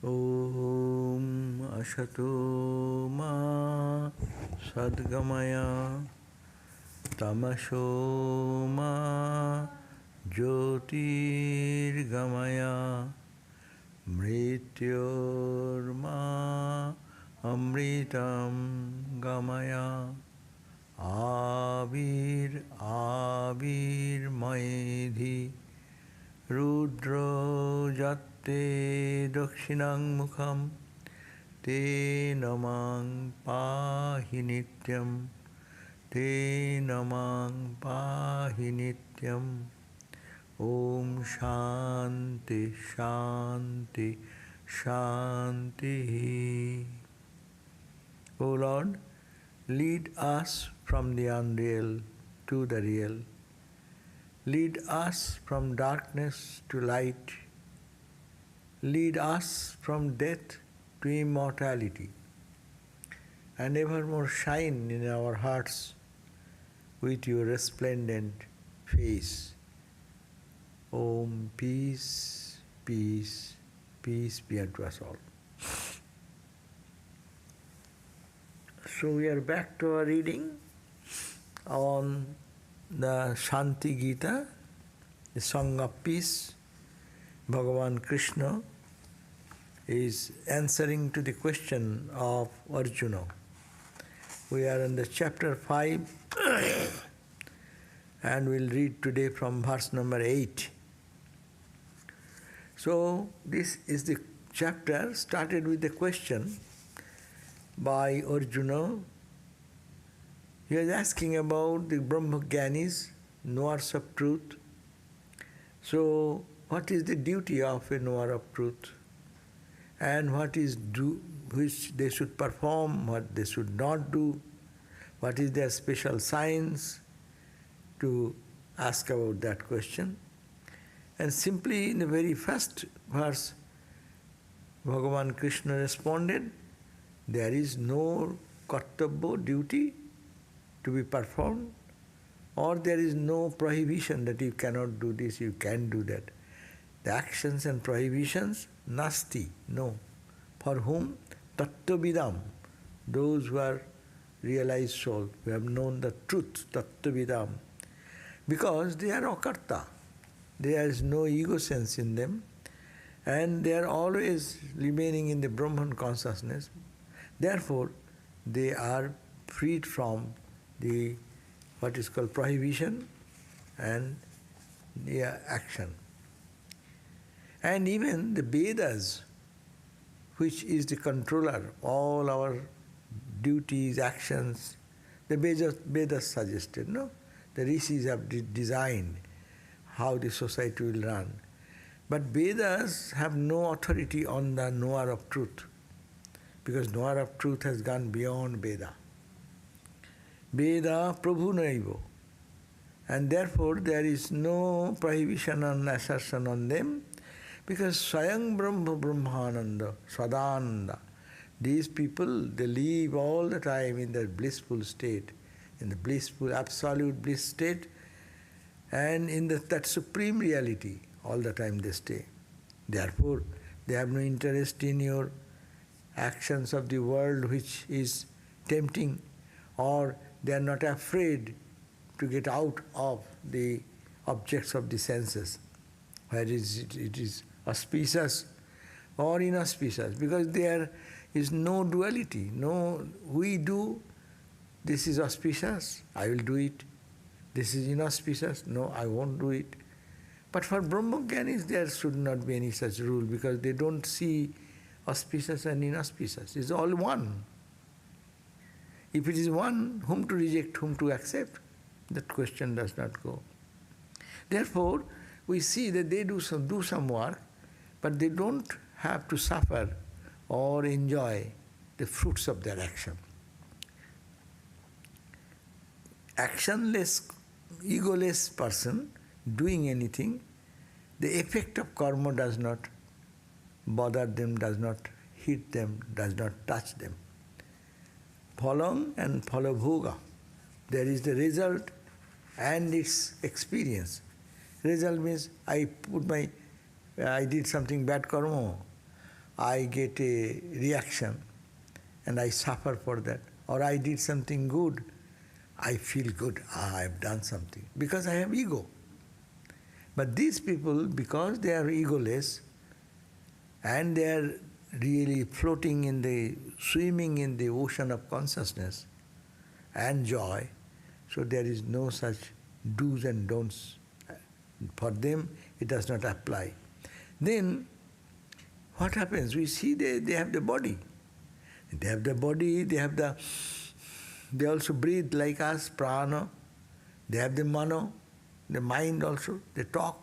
Om Asato Ma Sadgamaya Tamasho Ma Jyotirgamaya Mrityorma Amritam Gamaya Avir Avir Maedhi Rudro Jatte Dakshinang Mukham Te Namang Pahi Nityam Te Namang Pahi Nityam Om Shanti Shanti Shanti. O Lord, lead us from the unreal to the real. Lead us from darkness to light. Lead us from death to immortality. And evermore shine in our hearts with your resplendent face. Om, peace, peace, peace be unto us all. So we are back to our reading on the Shanti Gita, the Song of Peace. Bhagavan Krishna is answering to the question of Arjuna. We are in the chapter 5 and we'll read today from verse number 8. So this is the chapter started with the question by Arjuna. He was asking about the Brahma-Gyanis, knowers of truth. So, what is the duty of a knower of truth? And what is which they should perform, what they should not do? What is their special signs? To ask about that question. And simply in the very first verse, Bhagavan Krishna responded, there is no kartabbo, duty, to be performed, or there is no prohibition that you cannot do this, you can do that. The actions and prohibitions, nasti, no. For whom? Tattva-vidam, those who are realized soul, who have known the truth, tattva-vidam. Because they are akarta, there is no ego sense in them, and they are always remaining in the Brahman consciousness. Therefore, they are freed from the what is called prohibition and the action. And even the Vedas, which is the controller, all our duties, actions, the Vedas suggested, no? The rishis have designed how the society will run. But Vedas have no authority on the knower of truth, because knower of truth has gone beyond Veda. Veda Prabhu Naivo. And therefore there is no prohibition and assertion on them, because svayaṃ Brahma Brahmananda, Sadananda, these people, they live all the time in the blissful state, in the blissful, absolute bliss state, and in that supreme reality, all the time they stay. Therefore, they have no interest in your actions of the world which is tempting, or they are not afraid to get out of the objects of the senses, where it is auspicious or inauspicious, because there is no duality, no we do, this is auspicious, I will do it, this is inauspicious, no, I won't do it. But for Brahma-Gyanis there should not be any such rule, because they don't see auspicious and inauspicious, it's all one. If it is one, whom to reject, whom to accept, that question does not go. Therefore, we see that they do some work, but they don't have to suffer or enjoy the fruits of their action. Actionless, egoless person doing anything, the effect of karma does not bother them, does not hit them, does not touch them. Phalam and phalabhoga, there is the result and its experience. Result means I did something bad karma, I get a reaction and I suffer for that. Or I did something good, I feel good, I have done something. Because I have ego. But these people, because they are egoless, and they are really swimming in the ocean of consciousness and joy, so there is no such do's and don'ts. For them, it does not apply. Then, what happens? We see they have the body. They have the body, they also breathe like us, prana. They have the mano, the mind also. They talk,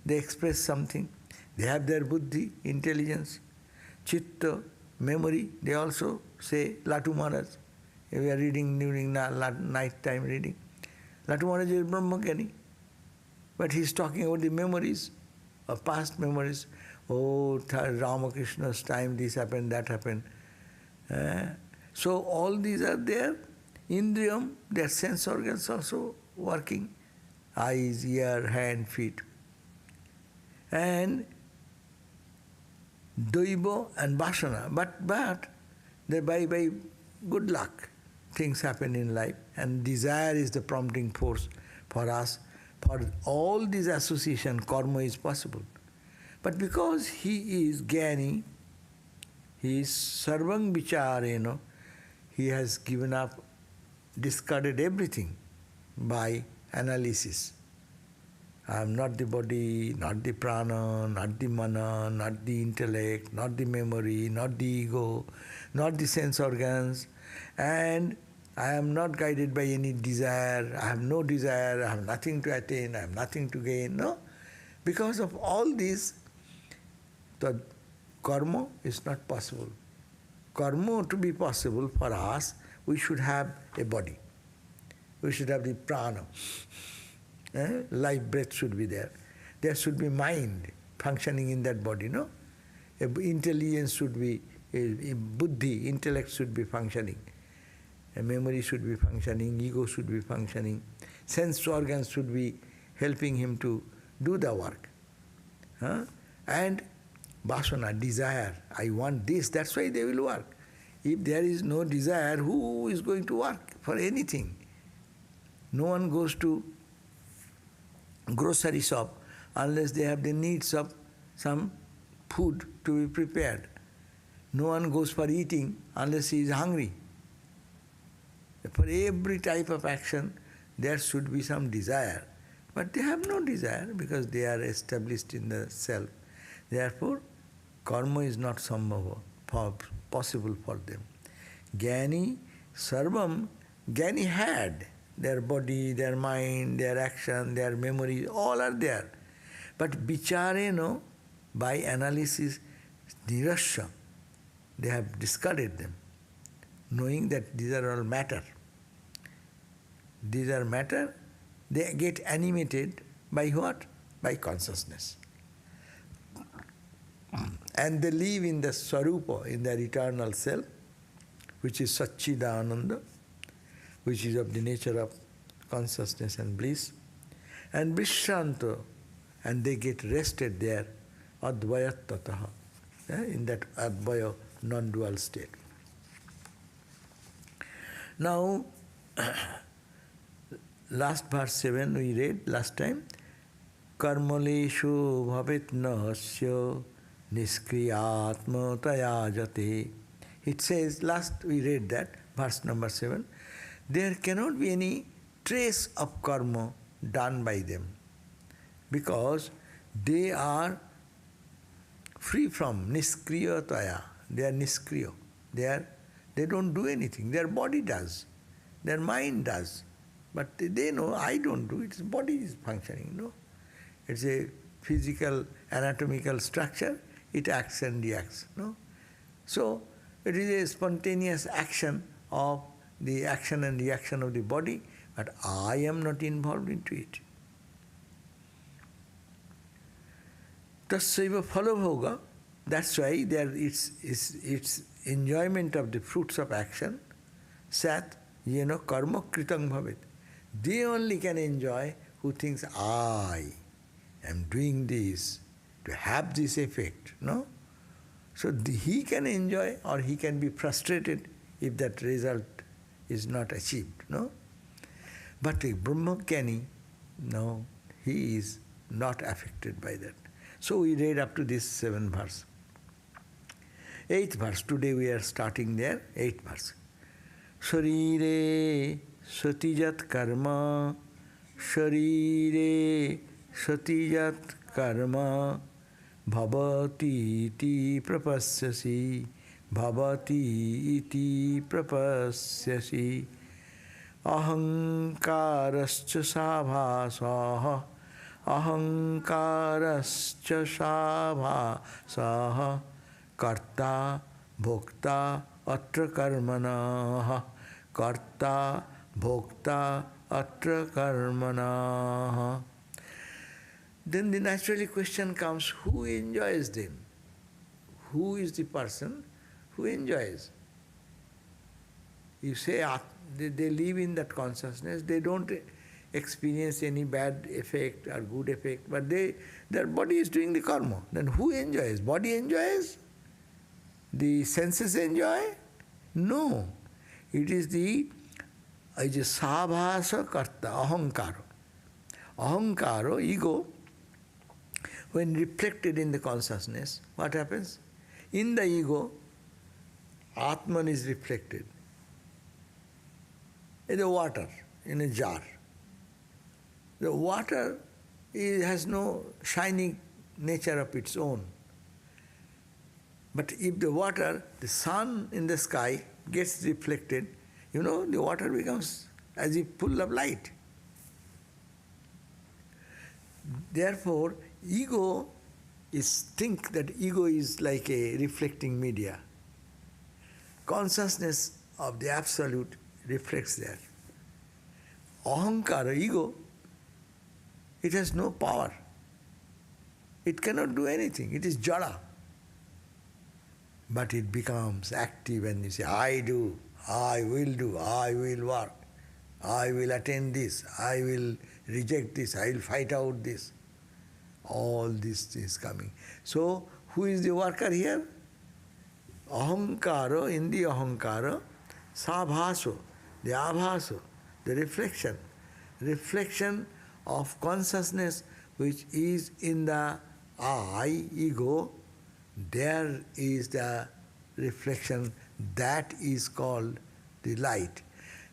they express something. They have their buddhi, intelligence, chitta, memory. They also say, Latu Maharaj. We are reading during night time reading. Latu Maharaj is Brahma-gyānī. But he is talking about the memories, of past memories. Oh, Ramakrishna's time, this happened, that happened. So all these are there. Indriyam, their sense organs also working. Eyes, ear, hand, feet. And Daiva and Vasana. But by good luck, things happen in life. And desire is the prompting force for us. For all these association, karma is possible. But because he is jñānī, he is sarvaṃ vicārena, he has given up, discarded everything by analysis. I am not the body, not the prana, not the mana, not the intellect, not the memory, not the ego, not the sense organs, and I am not guided by any desire. I have no desire, I have nothing to attain, I have nothing to gain. No? Because of all this, the karma is not possible. Karma to be possible for us, we should have a body. We should have the prana. Life breath should be there. There should be mind functioning in that body, no? Intelligence should be, a buddhi, intellect should be functioning. A memory should be functioning, ego should be functioning. Sense organs should be helping him to do the work. And vasana, desire, I want this, that's why they will work. If there is no desire, who is going to work for anything? No one goes to grocery shop unless they have the needs of some food to be prepared. No one goes for eating unless he is hungry. For every type of action, there should be some desire. But they have no desire because they are established in the self. Therefore, karma is not possible for them. Jñānī, sarvaṃ, jñānī had their body, their mind, their action, their memory, all are there. But vicārena, by analysis, nirasya, they have discarded them, knowing that these are all matter. These are matter, they get animated by what? By consciousness. And they live in the swarupa, in their eternal self, which is Satchidananda, which is of the nature of consciousness and bliss. And vishranta, and they get rested there, advayat-tatah, in that advaya, non-dual state. Now, last verse 7 we read last time, karmaleshu bhavet nahasya niskriyatma tayajate. It says, last we read that, verse number 7, there cannot be any trace of karma done by them because they are free from niskriyataya. They are niskriya. They don't do anything. Their body does. Their mind does. But they know, I don't do it. Its body is functioning, no? It's a physical, anatomical structure. It acts and reacts, no? So, it is a spontaneous action of the action and reaction of the body, but I am not involved into it. Tassaiva phalabhoga, that's why it's enjoyment of the fruits of action, sat, karma kritang bhavet. They only can enjoy who thinks, I am doing this to have this effect, no? So he can enjoy or he can be frustrated if that result is not achieved, no? But a Brahmajnani, no, he is not affected by that. So we read up to this 7th verse. 8th verse, today we are starting there, 8th verse. Śarīre satijat karma, śarīre satijat karma, bhavatī iti prapaśyasi, bhavatī iti prapaśyasi, ahaṅkāras sābhāsaḥ, ahaṅkāras sābhāsaḥ, kartā, bhoktā, atra karmaṇaḥ, kartā, bhoktā, atra karmaṇaḥ. Then the naturally question comes, who enjoys them? Who is the person who enjoys? You say they live in that consciousness, they don't experience any bad effect or good effect, but their body is doing the karma. Then who enjoys? Body enjoys? The senses enjoy? No. It is the sābhāsaḥ kartā, ahaṅkāra. Ahaṅkāra, ego, when reflected in the consciousness, what happens? In the ego, Atman is reflected. In the water, in a jar. The water has no shining nature of its own. But if the water, the sun in the sky gets reflected, the water becomes as if full of light. Therefore, ego think that ego is like a reflecting media. Consciousness of the Absolute reflects there. Ahaṅkāra, ego, it has no power. It cannot do anything. It is jada. But it becomes active when you say, I do, I will work, I will attain this, I will reject this, I will fight out this. All this is coming. So, who is the worker here? Ahaṅkāra, in the ahaṅkāra, sābhāsaḥ, the abhāsa, the reflection of consciousness which is in the I, ego, there is the reflection that is called the light.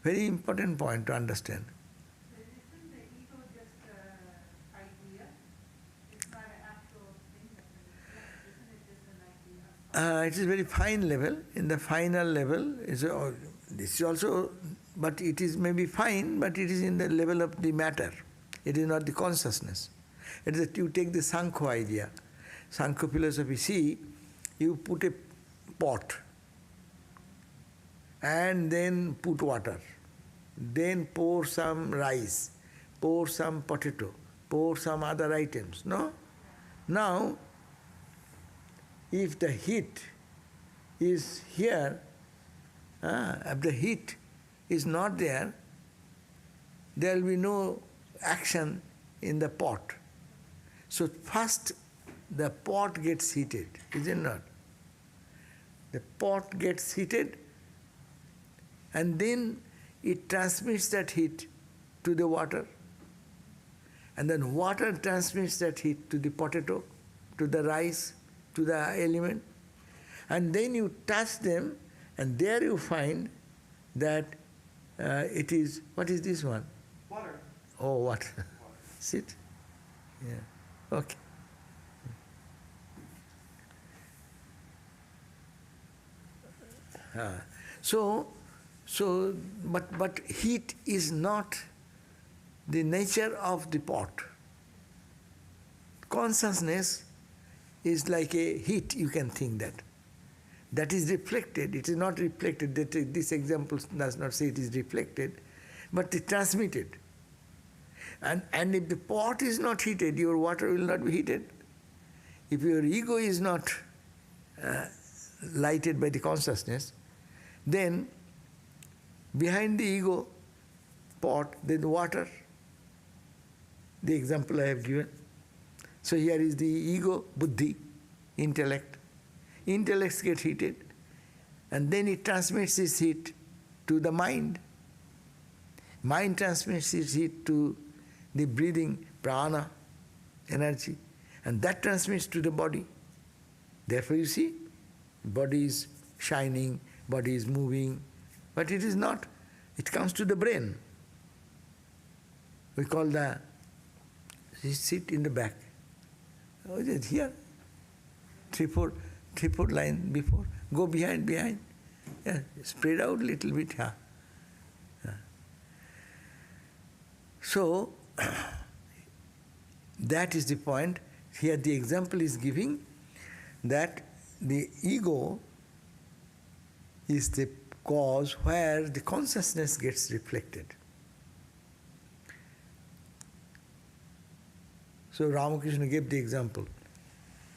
Very important point to understand. Isn't the ego just an idea? It's not an actual thing that can reflect. Isn't it just an idea? It is very fine level. In the final level, this is also, but it is maybe fine, but it is in the level of the matter. It is not the consciousness. It is that you take the saṅkha idea. Saṅkha philosophy, see, you put a pot and then put water, then pour some rice, pour some potato, pour some other items, no? Now, if the heat is here, if the heat is not there, there will be no action in the pot. So first the pot gets heated, is it not? The pot gets heated and then it transmits that heat to the water, and then water transmits that heat to the potato, to the rice, to the element, and then you touch them and there you find that it is, what is this one? Water. Oh, what? Sit? Yeah. Okay. But heat is not the nature of the pot. Consciousness is like a heat, you can think that. That is reflected. It is not reflected. This example does not say it is reflected, but it transmitted. And if the pot is not heated, your water will not be heated. If your ego is not lighted by the consciousness, then behind the ego pot, then water. The example I have given. So here is the ego, buddhi, intellect. intellects get heated, and then it transmits its heat to the mind. Mind transmits its heat to the breathing prana energy, and that transmits to the body. Therefore you see, body is shining, body is moving, but it is not. It comes to the brain. We call the, sit in the back. Oh, is it here? 3-4 line before. Go behind. Yeah, spread out a little bit. Yeah. So, that is the point. Here the example is giving that the ego is the cause where the consciousness gets reflected. So Ramakrishna gave the example.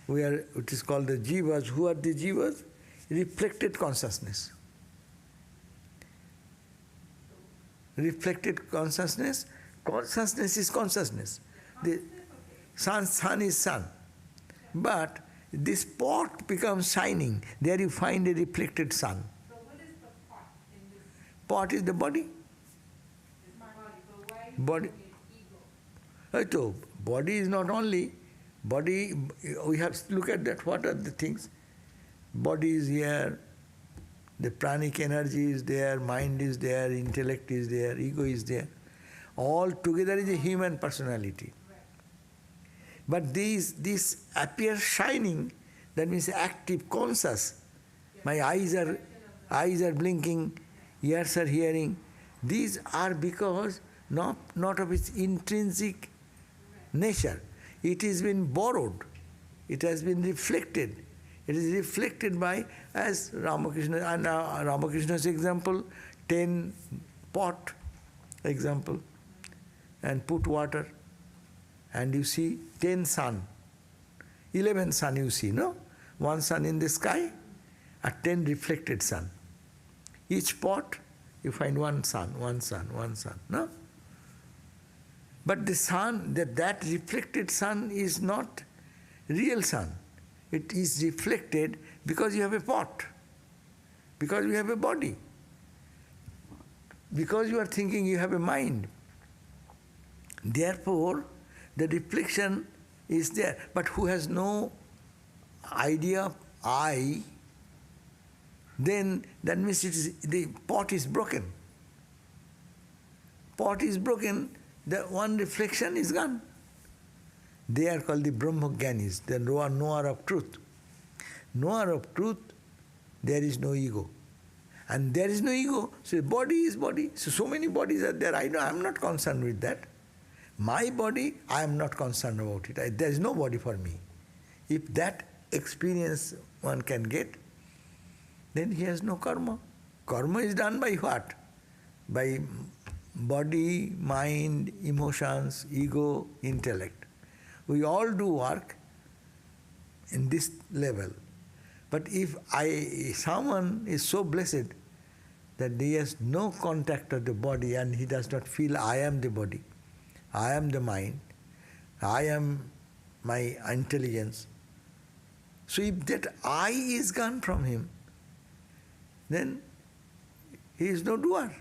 It is called the jivas. Who are the jivas? Reflected consciousness. Reflected consciousness. Consciousness is consciousness. The sun is sun. But this pot becomes shining. There you find a reflected sun. So what is the pot in this? Pot is the body. Is the body. But why Body. ego? Body is not only body. We have to look at that. What are the things? Body is here. The pranic energy is there. Mind is there. Intellect is there. Ego is there. All together is a human personality. But this appears shining, that means active, conscious. My eyes are blinking, ears are hearing. These are because not of its intrinsic nature. It has been borrowed. It has been reflected. It is reflected by, as Ramakrishna's example, 10 pot example, and put water, and you see 10 sun, 11 sun you see, no? One sun in the sky, and 10 reflected sun. Each pot, you find one sun, no? But the sun, that reflected sun is not real sun. It is reflected because you have a pot, because you have a body, because you are thinking, you have a mind. Therefore, the reflection is there. But who has no idea of I, then that means the pot is broken. Pot is broken, the one reflection is gone. They are called the Brahma-gyanis, the knower of truth. Knower of truth, there is no ego. And there is no ego, so body is body. So many bodies are there. I am not concerned with that. My body, I am not concerned about it. There is no body for me. If that experience one can get, then he has no karma. Karma is done by what? By body, mind, emotions, ego, intellect. We all do work in this level. But if someone is so blessed that he has no contact of the body and he does not feel I am the body, I am the mind, I am my intelligence. So if that I is gone from him, then he is no doer.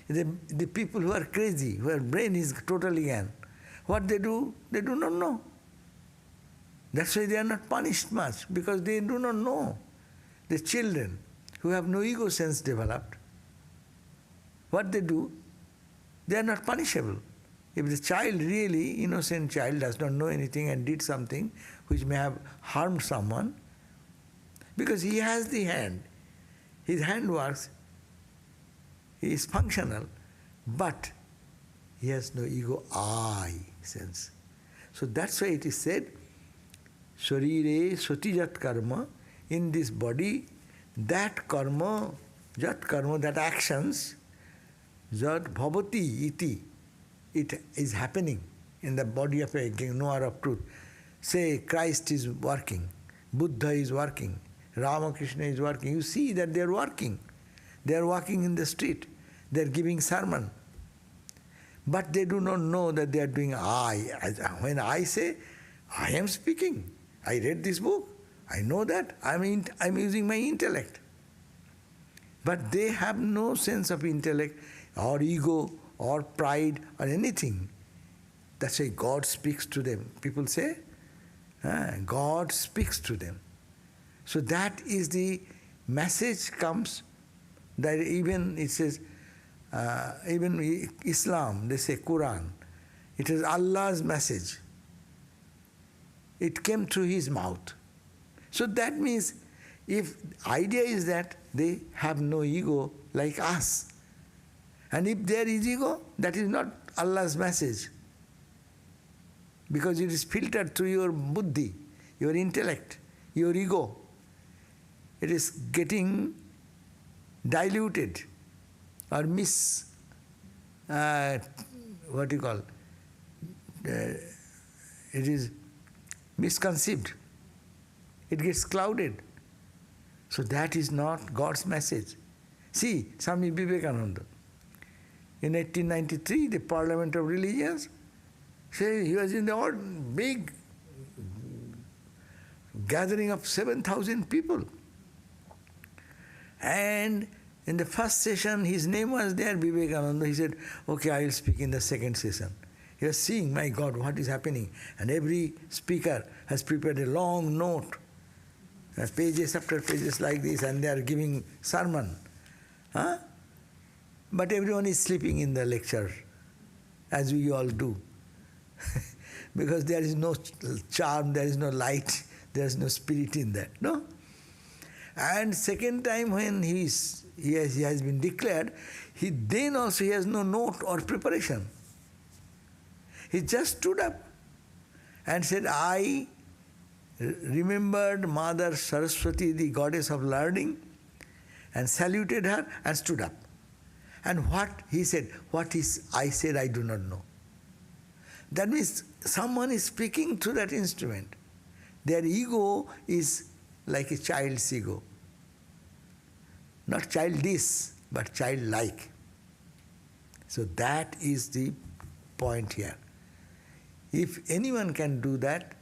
The people who are crazy, whose brain is totally gone, what they do not know. That's why they are not punished much, because they do not know. The children who have no ego sense developed, what they do, they are not punishable. If the child, really innocent child, does not know anything and did something which may have harmed someone, because he has the hand, his hand works, he is functional, but he has no ego I sense. So that's why it is said, śarīre sati jat karma, in this body, that karma, jat karma, that actions, jat bhavatī iti, it is happening in the body of a knower of truth. Say Christ is working, Buddha is working, Ramakrishna is working. You see that they are working. They are walking in the street. They are giving sermon. But they do not know that they are doing I. When I say, I am speaking, I read this book, I know that. I'm using my intellect. But they have no sense of intellect or ego or pride or anything. That's why God speaks to them. People say, God speaks to them. So that is the message comes, that even it says, even Islam, they say Quran, it is Allah's message. It came through His mouth. So that means, if idea is that they have no ego like us, and if there is ego, that is not Allah's message, because it is filtered through your buddhi, your intellect, your ego. It is getting diluted or it is misconceived. It gets clouded. So that is not God's message. See, Swami Vivekananda, in 1893, the Parliament of Religions, he was in the big gathering of 7,000 people. And in the first session, his name was there, Vivekananda. He said, okay, I will speak in the second session. He was seeing, my God, what is happening? And every speaker has prepared a long note, pages after pages like this, and they are giving sermon. But everyone is sleeping in the lecture, as we all do. Because there is no charm, there is no light, there is no spirit in that. No? And second time when he has been declared, then also he has no note or preparation. He just stood up and said, I remembered Mother Saraswati, the goddess of learning, and saluted her and stood up. And what he said, I said, I do not know. That means someone is speaking through that instrument. Their ego is like a child's ego. Not childish, but childlike. So that is the point here. If anyone can do that,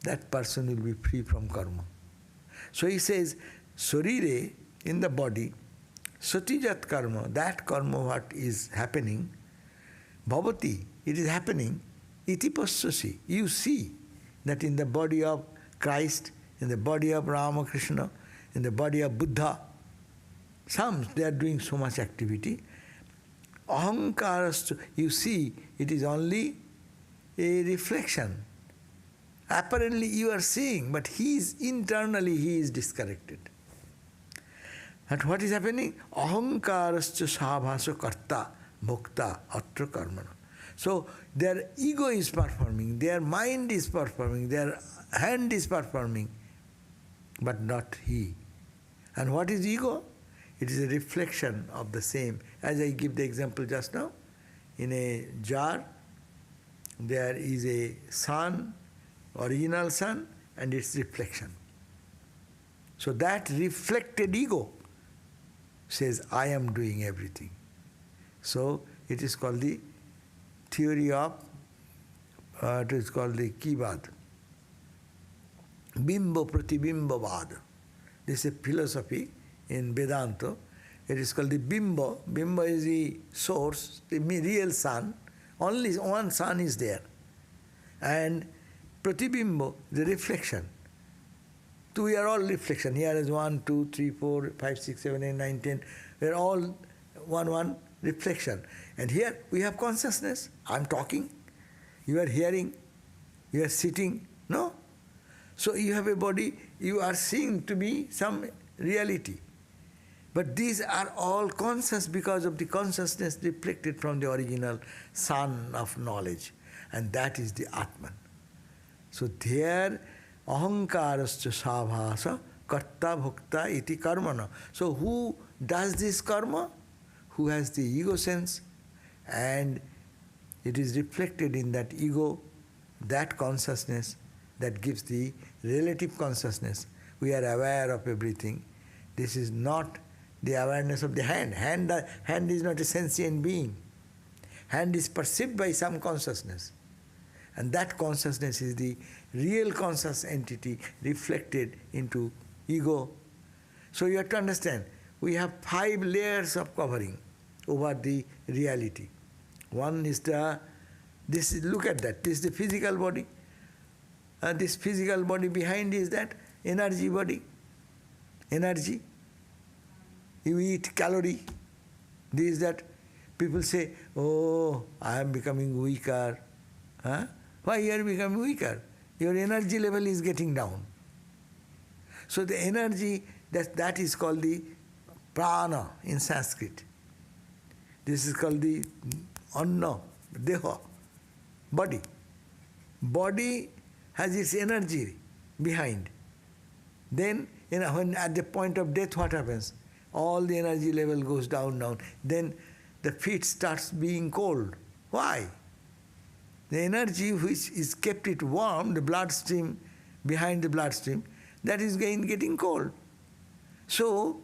that person will be free from karma. So he says, śarīre, in the body, satijat karma, that karma what is happening, bhavatī, it is happening, iti paśyasi, you see that in the body of Christ, in the body of Ramakrishna, in the body of Buddha, they are doing so much activity. Ahaṅkāras, you see, it is only a reflection. Apparently you are seeing, but internally he is disconnected. And what is happening? Ahaṅkāras sābhāsaḥ kartā, bhoktā, atra karmaṇaḥ. So their ego is performing, their mind is performing, their hand is performing, but not he. And what is ego? It is a reflection of the same. As I give the example just now, in a jar, there is a sun, original sun, and its reflection. So that reflected ego says, I am doing everything. So it is called the theory of, it is called the Kivad. Bimbo pratibimbo-vāda. This is a philosophy in Vedanta. It is called the bimbo. Bimbo is the source, the real sun. Only one sun is there. And pratibimbo, the reflection. So we are all reflection. Here is 1, 2, 3, 4, 5, 6, 7, 8, 9, 10. We are all one reflection. And here we have consciousness. I am talking. You are hearing. You are sitting. No? So you have a body. You are seeing to be some reality. But these are all conscious because of the consciousness reflected from the original sun of knowledge. And that is the Atman. So there, ahaṅkāras sābhāsaḥ kartā bhoktā iti karmaṇaḥ. So who does this karma? Who has the ego sense, and it is reflected in that ego, that consciousness that gives the relative consciousness. We are aware of everything. This is not the awareness of the hand. Hand is not a sentient being. Hand is perceived by some consciousness. And that consciousness is the real conscious entity reflected into ego. So you have to understand, we have 5 layers of covering over the reality. One is look at that, this is the physical body. This physical body behind is that energy body. Energy. You eat calorie. This is that. People say, oh, I am becoming weaker. Huh? Why you are becoming weaker? Your energy level is getting down. So the energy, that is called the prana in Sanskrit. This is called the anna, deha, body. Body has its energy behind. Then, when at the point of death, what happens? All the energy level goes down. Then the feet starts being cold. Why? The energy which is kept it warm, the bloodstream, behind the bloodstream, that is getting cold. So,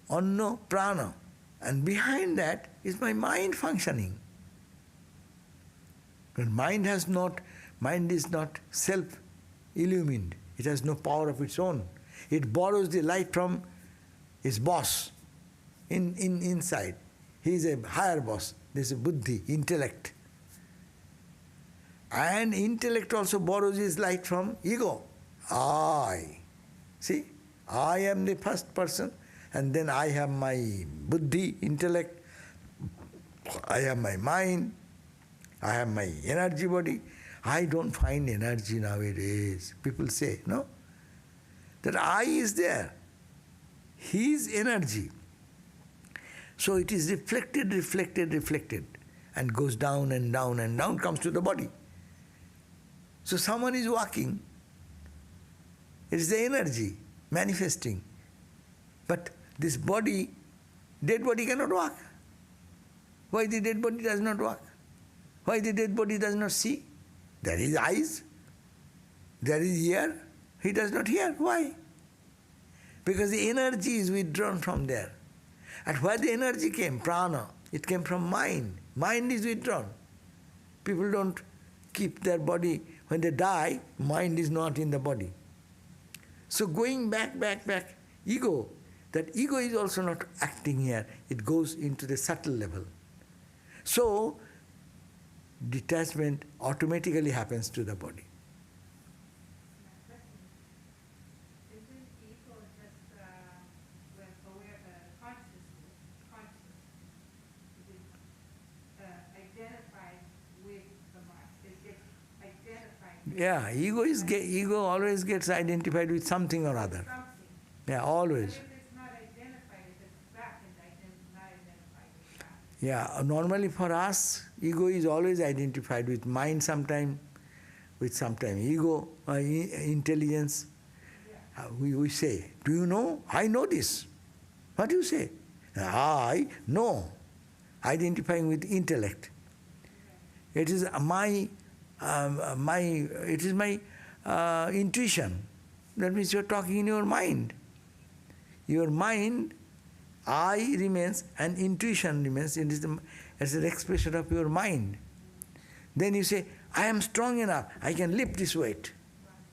anna, prana, and behind that is my mind functioning. But mind is not self-illumined. It has no power of its own. It borrows the light from its boss inside. He is a higher boss. This is buddhi, intellect. And intellect also borrows its light from ego. I. See? I am the first person, and then I have my buddhi, intellect. I have my mind. I have my energy body. I don't find energy nowadays. People say, no? That I is there. His energy. So it is reflected, and goes down and down and down, comes to the body. So someone is walking. It is the energy manifesting. But this body, dead body cannot walk. Why the dead body does not walk? Why the dead body does not see? There is eyes, there is ear, he does not hear. Why? Because the energy is withdrawn from there. And where the energy came, prana, it came from mind. Mind is withdrawn. People don't keep their body. When they die, mind is not in the body. So going back, ego, that ego is also not acting here. It goes into the subtle level. So detachment automatically happens to the body. Isn't ego just when aware conscious, it is identified with the mind. It gets identified with Yeah, ego always gets identified with something or other. something. Yeah, But always. if it's not identified, if it's back and not identified with that. Yeah, normally for us, ego is always identified with mind sometime, with sometime ego, intelligence. Yeah. We say, do you know? I know this. What do you say? I know. Identifying with intellect. It is my intuition. That means you are talking in your mind. Your mind, I remains and intuition remains. It is as an expression of your mind. Then you say, I am strong enough, I can lift this weight.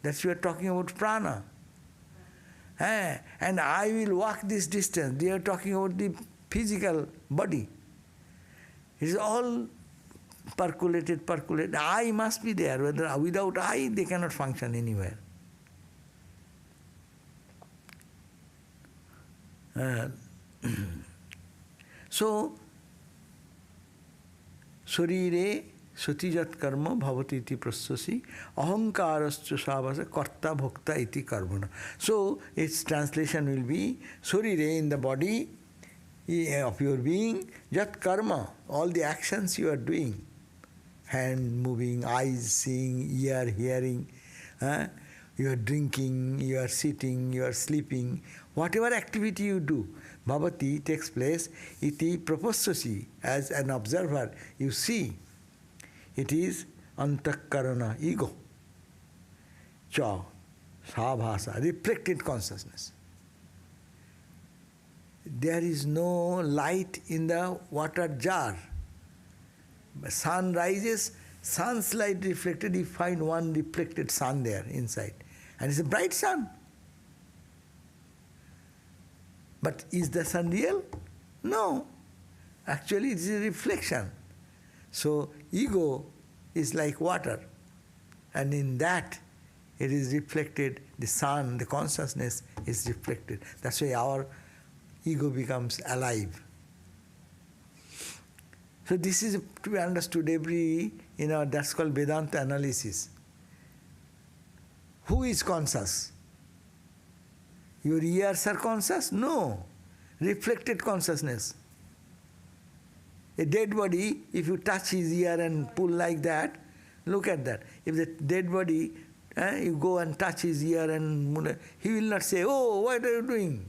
That's you are talking about prana. And I will walk this distance. They are talking about the physical body. It is all percolated. I must be there. Without I, they cannot function anywhere. So, śarīre satijat karma bhavatī iti prapaśyasi ahaṅkārascha sābhāsaḥ kartā bhoktā iti karmaṇaḥ. So, its translation will be śarīre, in the body of your being, jat karma, all the actions you are doing, hand moving, eyes seeing, ear hearing, you are drinking, you are sitting, you are sleeping, whatever activity you do, bhavatī takes place, iti prapaśyasi, as an observer, you see, it is antakarana, ego, cha, sābhāsaḥ, reflected consciousness. There is no light in the water jar. Sun rises, Sun's light reflected, you find one reflected sun there inside. And it's a bright sun. But is the sun real? No. Actually, it is a reflection. So, ego is like water. And in that, it is reflected, the sun, the consciousness is reflected. That's why our ego becomes alive. So this is to be understood that's called Vedanta analysis. Who is conscious? Your ears are conscious? No. Reflected consciousness. A dead body, if you touch his ear and pull like that, look at that. If the dead body, you go and touch his ear and he will not say, oh, what are you doing?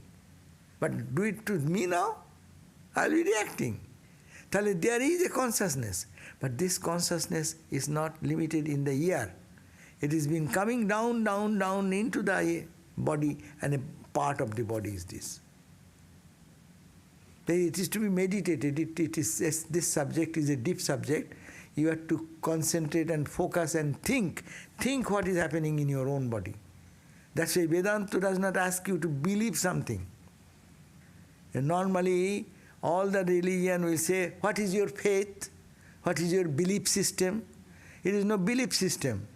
But do it to me now, I will be reacting. There is a consciousness, but this consciousness is not limited in the ear. It has been coming down, down, down into the body, and a part of the body is this. It is to be meditated. This subject is a deep subject. You have to concentrate and focus and think. Think what is happening in your own body. That's why Vedanta does not ask you to believe something. And normally, all the religion will say, what is your faith? What is your belief system? It is no belief system.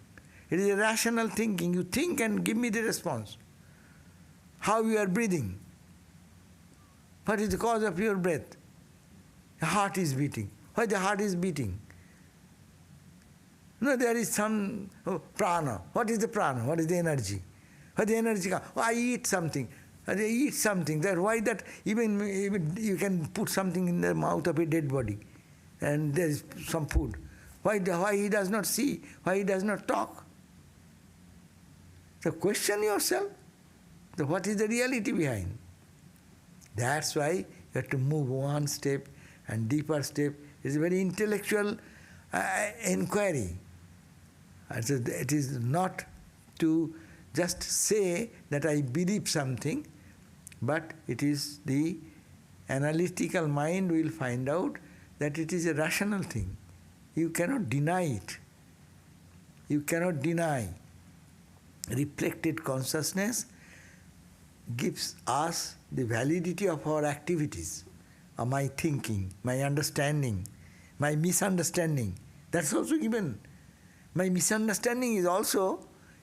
It is a rational thinking. You think and give me the response. How you are breathing? What is the cause of your breath? The heart is beating. Why the heart is beating? No, there is some prana. What is the prana? What is the energy? Why the energy comes? Oh, I eat something. They eat something. Why that even you can put something in the mouth of a dead body and there is some food. Why he does not see? Why he does not talk? So question yourself. So what is the reality behind? That's why you have to move one step and deeper step. It's a very intellectual inquiry. So it is not to just say that I believe something, but it is the analytical mind will find out that it is a rational thing. You cannot deny it. You cannot deny. Reflected consciousness gives us the validity of our activities, of my thinking, my understanding, my misunderstanding. That's also given. My misunderstanding is also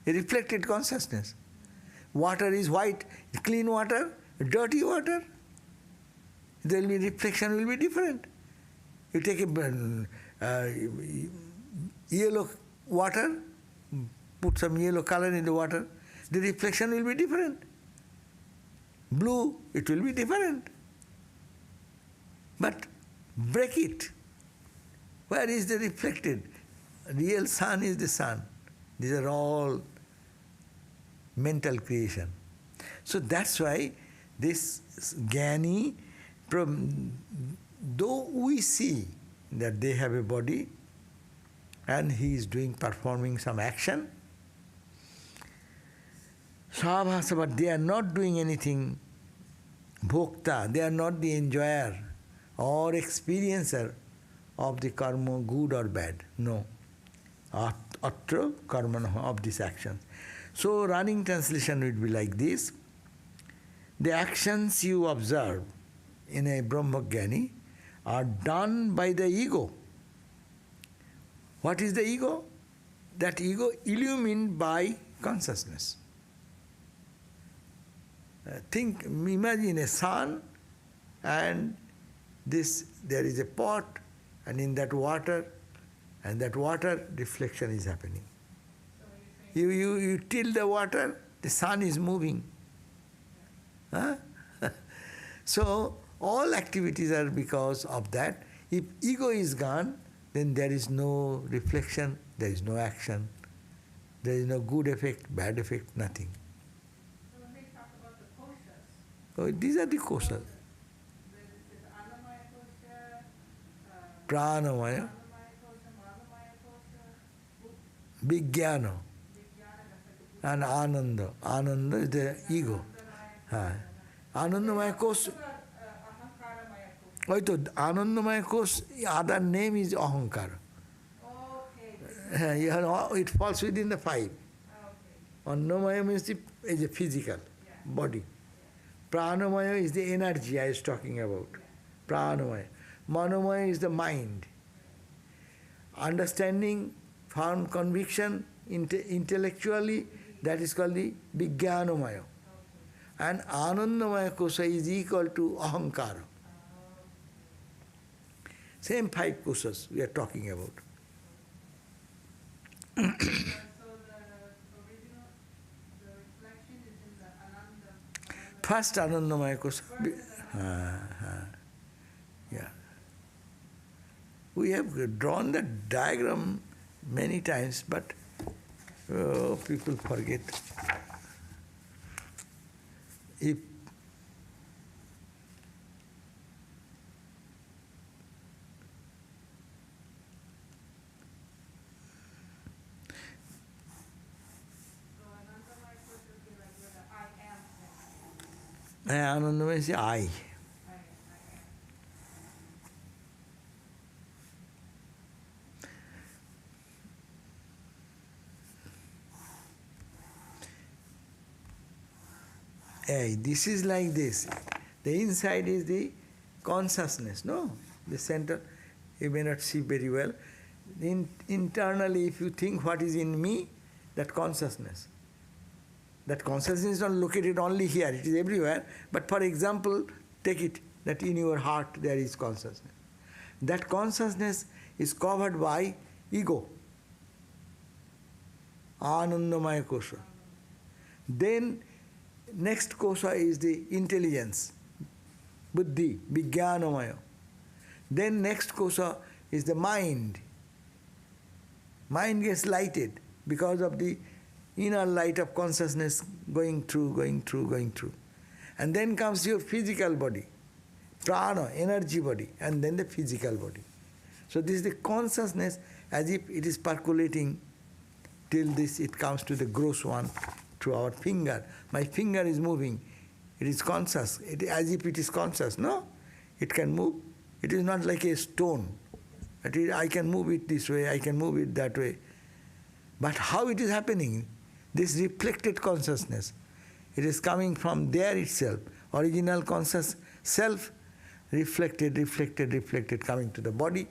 a reflected consciousness. Water is white, clean water, dirty water. There will be reflection will be different. You take a yellow water, put some yellow color in the water, the reflection will be different. Blue, it will be different. But break it. Where is the reflected? Real sun is the sun. These are all mental creation. So that's why this jñānī, though we see that they have a body and he is performing some action, sābhāsaḥ, but they are not doing anything bhoktā, they are not the enjoyer or experiencer of the karma, good or bad. No. Atra karmaṇaḥ, of these actions. So running translation would be like this. The actions you observe in a Brahmajnani are done by the ego. What is the ego? That ego illumined by consciousness. Imagine a sun and there is a pot and in that water, and that water reflection is happening. You till the water, the sun is moving. Huh? So all activities are because of that. If ego is gone, then there is no reflection, there is no action, there is no good effect, bad effect, nothing. So when they talk about the koshas, Oh, these are the koshas. there's annamaya kosha, Pranamaya, annamaya kosha, manamaya kosha, Vijnana, vijnana, and Ananda. Ananda is the ego. Anandamaya kosh. ahaṅkāramaya kosha. Anandamaya kosh, other name is ahaṅkāra. Okay. It falls within the five. Okay. Annamaya means is a physical body. Pranamaya is the energy I was talking about. Pranamaya. Manomaya is the mind. Understanding, firm conviction, intellectually, that is called the Vijnānamaya. And Anandamaya kosha is equal to ahaṅkāra. Same five kosas we are talking about. So the original, the reflection is in the Ananda. First Anandamaya kosha. Yeah. We have drawn that diagram many times, but people forget. If Anandamaya is I. This is like this. The inside is the consciousness, no? The center, you may not see very well. Internally, if you think what is in me, that consciousness. That consciousness is not located only here, it is everywhere. But for example, take it that in your heart there is consciousness. That consciousness is covered by ego. Anandamaya kosha. Then next kosha is the intelligence, buddhi, vijnānamaya. Then next kosha is the mind. Mind gets lighted because of the inner light of consciousness going through. And then comes your physical body, prana, energy body, and then the physical body. So this is the consciousness as if it is percolating till it comes to the gross one, to our finger. My finger is moving. It is conscious. As if it is conscious. No? It can move. It is not like a stone. I can move it this way, I can move it that way. But how it is happening? This reflected consciousness. It is coming from there itself. Original conscious self, reflected, coming to the body.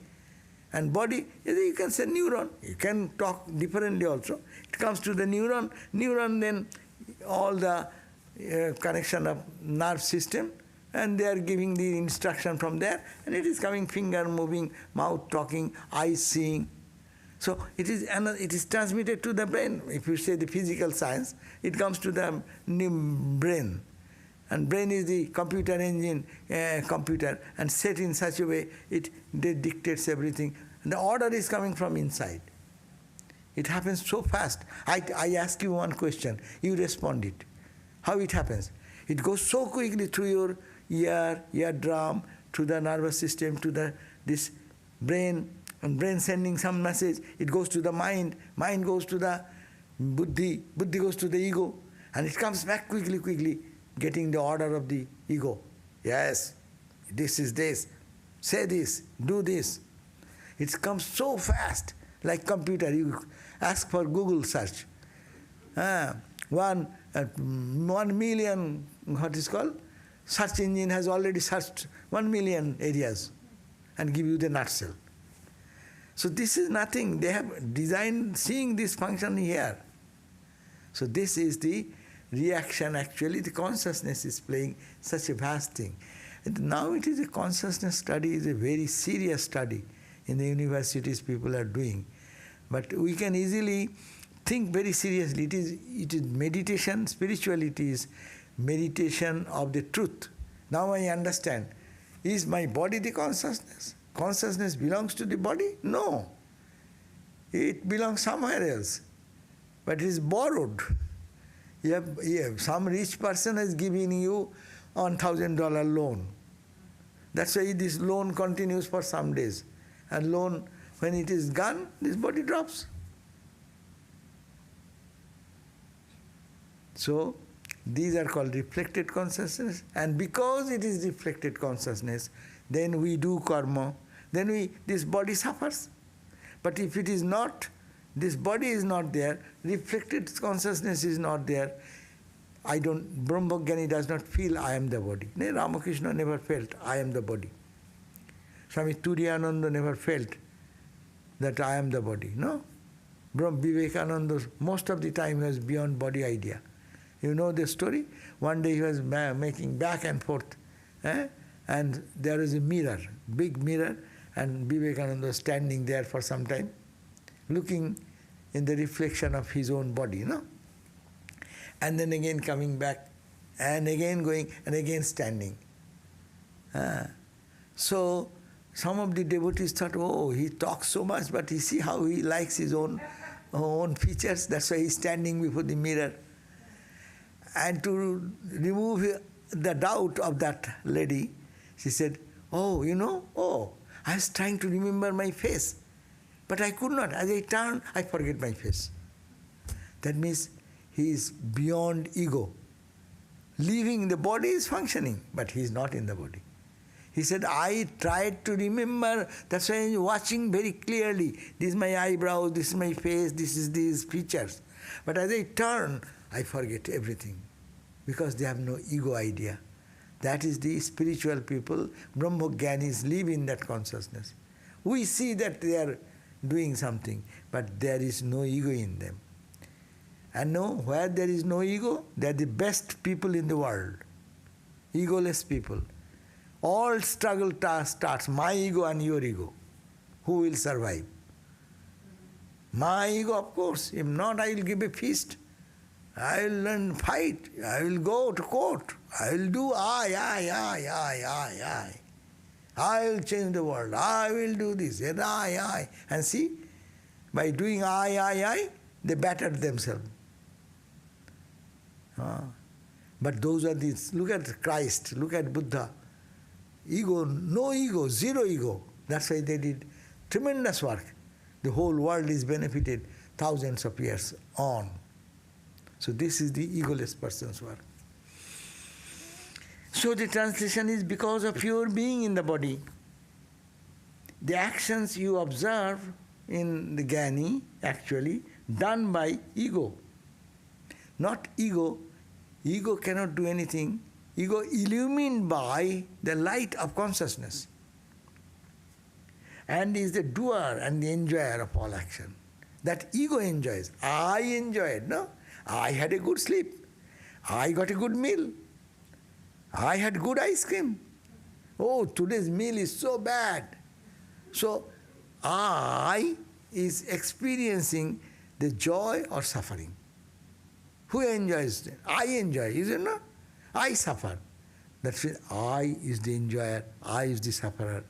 And body, you can say neuron. You can talk differently also. It comes to the neuron. Neuron then all the connection of nerve system, and they are giving the instruction from there, and it is coming finger moving, mouth talking, eyes seeing. So it is transmitted to the brain. If you say the physical science, it comes to the brain. And brain is the computer engine, computer, and set in such a way, it dictates everything. And the order is coming from inside. It happens so fast. I ask you one question, you respond it. How it happens? It goes so quickly through your eardrum, to the nervous system, to this brain, and brain sending some message. It goes to the mind goes to the buddhi goes to the ego, and it comes back quickly, getting the order of the ego. Yes, this is this. Say this, do this. It comes so fast, like computer. You ask for Google search. 1 million, what is called? Search engine has already searched 1 million areas and give you the nutshell. So this is nothing. They have designed seeing this function here. So this is the reaction. Actually, the consciousness is playing such a vast thing. And now it is a consciousness study, is a very serious study in the universities people are doing. But we can easily think very seriously. It is meditation. Spirituality is meditation of the truth. Now I understand. Is my body the consciousness? Consciousness belongs to the body? No. It belongs somewhere else. But it is borrowed. Some rich person has given you $1,000 loan. That's why this loan continues for some days. And loan, when it is gone, this body drops. So, these are called reflected consciousness. And because it is reflected consciousness, then we do karma. Then this body suffers. But if it is not This body is not there, reflected consciousness is not there. Brahmajnani does not feel I am the body. Ramakrishna never felt I am the body. Swami Turiyananda never felt that I am the body. No? Vivekananda, most of the time, he was beyond body idea. You know the story? One day he was making back and forth, and there is a mirror, big mirror, and Vivekananda was standing there for some time, looking in the reflection of his own body, no? And then again coming back, and again going, and again standing. So some of the devotees thought, oh, he talks so much, but you see how he likes his own features, that's why he's standing before the mirror. And to remove the doubt of that lady, she said, oh, I was trying to remember my face, but I could not. As I turned, I forget my face. That means he is beyond ego. Living, the body is functioning, but he is not in the body. He said, I tried to remember, that's why I'm watching very clearly. This is my eyebrows, this is my face, this is these features. But as I turn, I forget everything, because they have no ego idea. That is the spiritual people, Brahmajnanis live in that consciousness. We see that they are doing something, but there is no ego in them. And no, where there is no ego, they are the best people in the world. Egoless people. All struggle starts, my ego and your ego. Who will survive? My ego, of course. If not, I will give a feast. I will learn fight. I will go to court. I will do I. I will change the world. I will do this. And I. And see, by doing I, they battered themselves. But those are these. Look at Christ. Look at Buddha. Ego, no ego, zero ego. That's why they did tremendous work. The whole world is benefited thousands of years on. So this is the egoless person's work. So the translation is because of your being in the body. The actions you observe in the jnānī, actually, done by ego. Not ego. Ego cannot do anything. Ego illumined by the light of consciousness, and is the doer and the enjoyer of all action. That ego enjoys. I enjoyed, no? I had a good sleep. I got a good meal. I had good ice cream. Oh, today's meal is so bad. So, I is experiencing the joy or suffering. Who enjoys it? I enjoy, is it not? I suffer. That's why I is the enjoyer, I is the sufferer.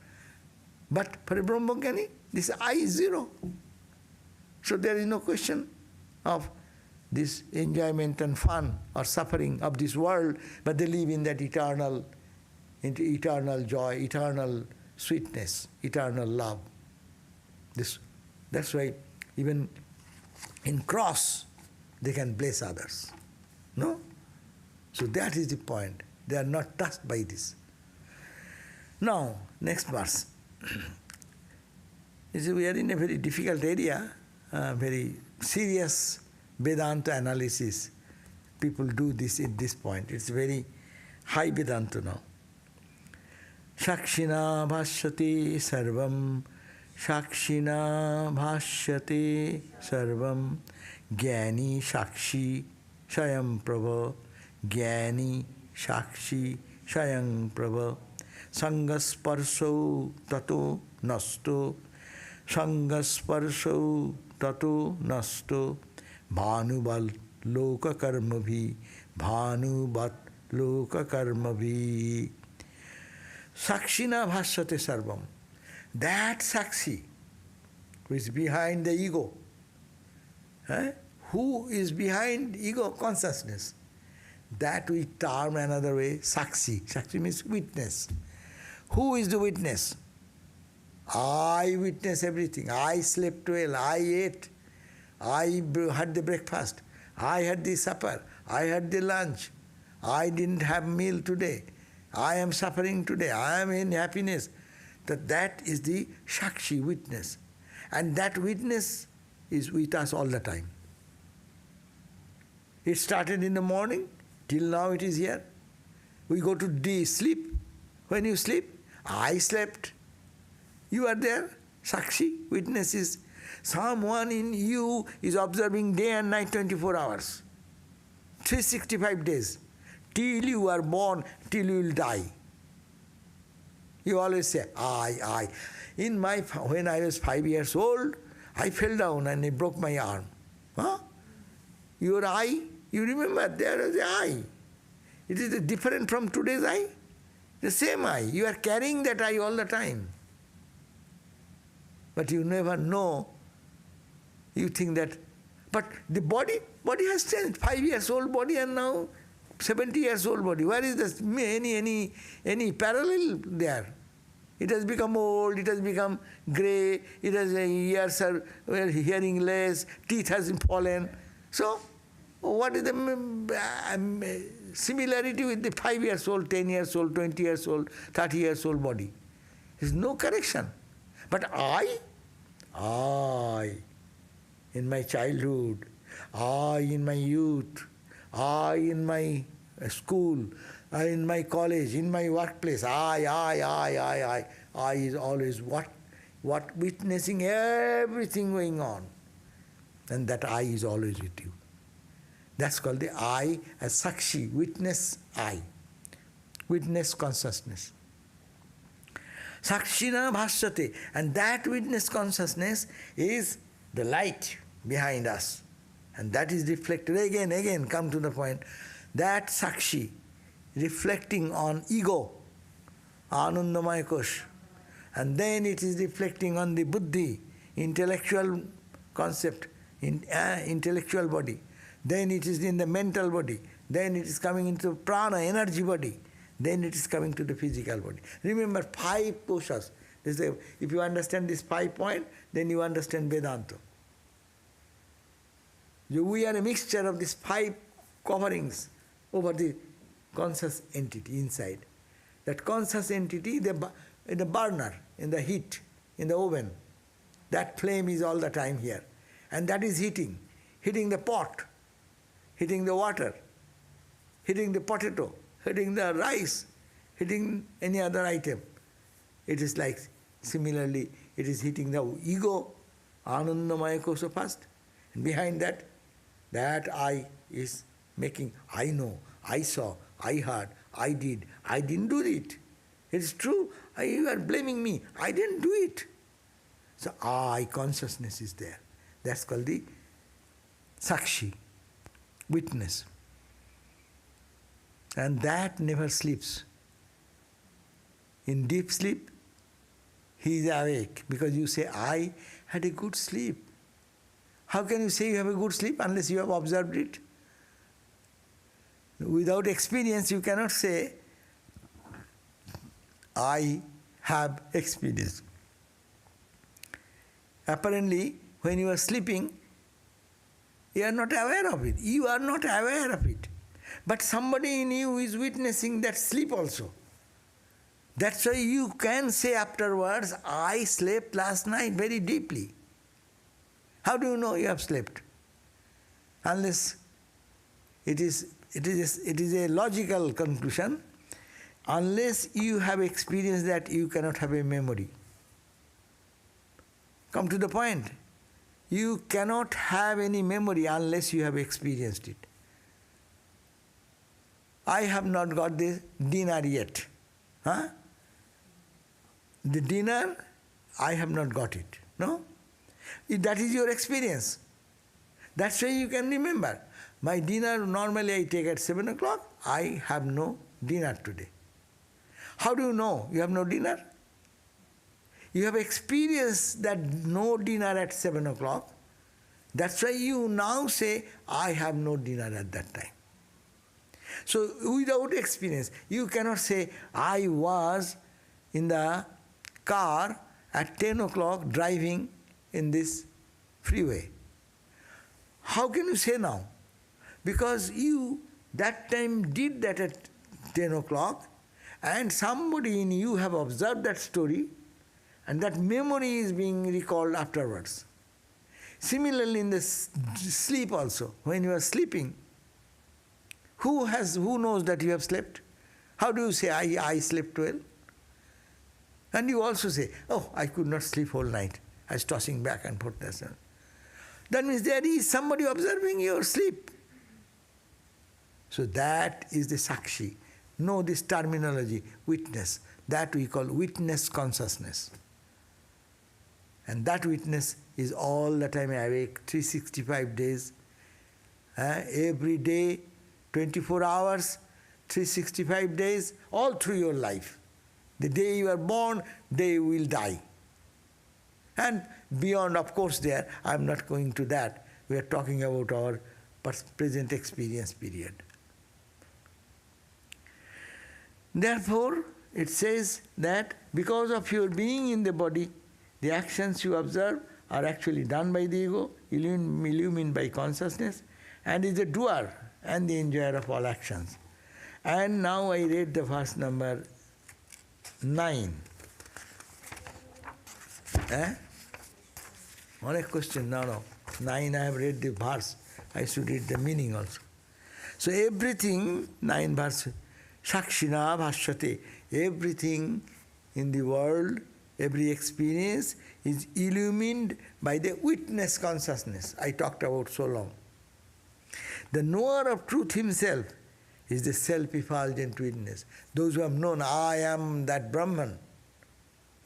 But for a Brahmajnani, this I is zero. So there is no question of this enjoyment and fun or suffering of this world, but they live in that eternal joy, eternal sweetness, eternal love. That's why even in cross, they can bless others. No? So that is the point. They are not touched by this. Now, next verse. You see, we are in a very difficult area, very serious Vedanta analysis. People do this at this point. It's very high Vedanta now. sākṣiṇā bhasyate sarvaṃ, sākṣiṇā bhasyate sarvaṃ, jñānī sākṣī svayaṃ-prabhaḥ, jñānī sākṣī svayaṃ-prabhaḥ, saṅga-sparśau tato nasto, saṅga-sparśau tato nasto, bhānuvat loka-karmabhiḥ, bhānuvat loka-karmabhiḥ. sākṣiṇā bhasyate sarvaṃ. That sākṣī who is behind the ego. Who is behind ego consciousness? That we term another way sākṣī. Sākṣī means witness. Who is the witness? I witness everything. I slept well. I ate. I had the breakfast. I had the supper. I had the lunch. I didn't have meal today. I am suffering today. I am in happiness. That is the sākṣī, witness. And that witness is with us all the time. It started in the morning, till now it is here. We go to sleep. When you sleep, I slept. You are there, sākṣī, witnesses. Someone in you is observing day and night 24 hours, 365 days, till you are born, till you will die. You always say, I. When I was 5 years old, I fell down and I broke my arm. Huh? Your I, you remember, there is the I. It is different from today's I. The same I. You are carrying that I all the time. But you never know. You think that, but the body has changed. 5 years old body and now 70 years old body. Where is this, any parallel there? It has become old, it has become grey, it has ears are hearing less, teeth has fallen. So, what is the similarity with the 5 years old, 10 years old, 20 years old, 30 years old body? There is no correction. But I, in my childhood, I in my youth, I in my school, I in my college, in my workplace, I is always what witnessing everything going on. And that I is always with you. That's called the I as sākṣī, witness I, witness consciousness. sākṣiṇā bhasyate, and that witness consciousness is the light behind us. And that is reflected again, come to the point, that sākṣī reflecting on ego, anandamaya kosh, and then it is reflecting on the buddhi, intellectual concept, intellectual body, then it is in the mental body, then it is coming into prana, energy body, then it is coming to the physical body. Remember 5 koshas. If you understand this 5 point, then you understand Vedanta. We are a mixture of these 5 coverings over the conscious entity inside. That conscious entity, the burner, in the heat, in the oven, that flame is all the time here. And that is hitting the pot, hitting the water, hitting the potato, hitting the rice, hitting any other item. It is like, similarly, it is hitting the ego, anandamaya kosha first, and behind that I is making, I know, I saw, I heard, I did, I didn't do it. It's true, you are blaming me, I didn't do it. So I, consciousness is there. That's called the sākṣī, witness. And that never sleeps. In deep sleep, he is awake, because you say, I had a good sleep. How can you say you have a good sleep unless you have observed it? Without experience, you cannot say, I have experience. Apparently, when you are sleeping, you are not aware of it. You are not aware of it. But somebody in you is witnessing that sleep also. That's why you can say afterwards, I slept last night very deeply. How do you know you have slept? Unless it is a logical conclusion. Unless you have experienced that, you cannot have a memory. Come to the point. You cannot have any memory unless you have experienced it. I have not got the dinner yet. Huh? The dinner, I have not got it. No? That is your experience. That's why you can remember. My dinner, normally I take at 7 o'clock. I have no dinner today. How do you know you have no dinner? You have experienced that no dinner at 7 o'clock. That's why you now say, I have no dinner at that time. So without experience, you cannot say, I was in the car at 10 o'clock driving in this freeway. How can you say now? Because you that time did that at 10 o'clock, and somebody in you have observed that story, and that memory is being recalled afterwards. Similarly, in the sleep also, when you are sleeping, who knows that you have slept? How do you say, I slept well? And you also say, oh, I could not sleep whole night. I was tossing back and forth. That means there is somebody observing your sleep. So that is the sākṣī. Know this terminology, witness. That we call witness consciousness. And that witness is all the time awake, 365 days. Every day, 24 hours, 365 days, all through your life. The day you are born, day you will die. And beyond, of course, there, I am not going to that. We are talking about our present experience period. Therefore, it says that because of your being in the body, the actions you observe are actually done by the ego, illumined by consciousness, and is the doer and the enjoyer of all actions. And now I read the verse number 9. One question, no. 9 I have read the verse, I should read the meaning also. So everything, 9 verse, sākṣiṇā bhasyate, everything in the world, every experience is illumined by the witness consciousness I talked about so long. The knower of truth himself is the self-effulgent witness. Those who have known, I am that Brahman,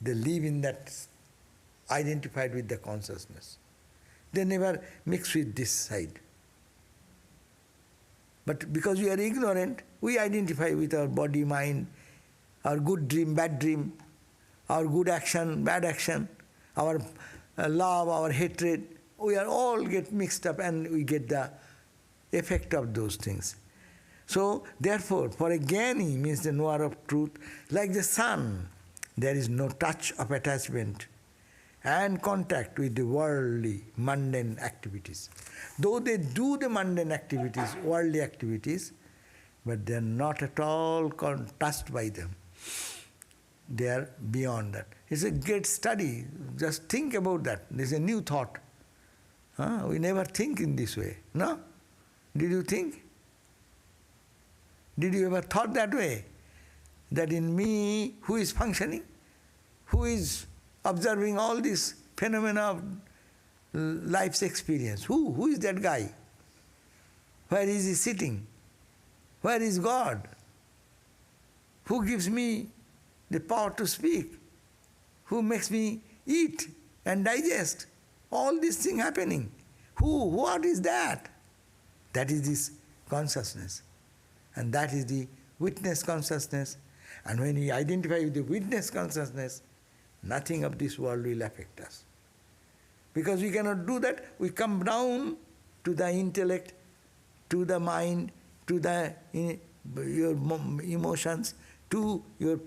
they live in that, identified with the consciousness. They never mix with this side. But because we are ignorant, we identify with our body, mind, our good dream, bad dream, our good action, bad action, our love, our hatred. We are all get mixed up and we get the effect of those things. So, therefore, for a jñānī, means the knower of truth, like the sun, there is no touch of attachment and contact with the worldly, mundane activities. Though they do the mundane activities, worldly activities, but they are not at all touched by them. They are beyond that. It's a great study. Just think about that. There's a new thought. We never think in this way. No? Did you think? Did you ever thought that way? That in me, who is functioning? Who is observing all this phenomena of life's experience? Who is that guy? Where is he sitting? Where is God? Who gives me the power to speak? Who makes me eat and digest? All these things happening. What is that? That is this consciousness. And that is the witness consciousness. And when we identify with the witness consciousness, nothing of this world will affect us. Because we cannot do that, we come down to the intellect, to the mind, to your emotions, to your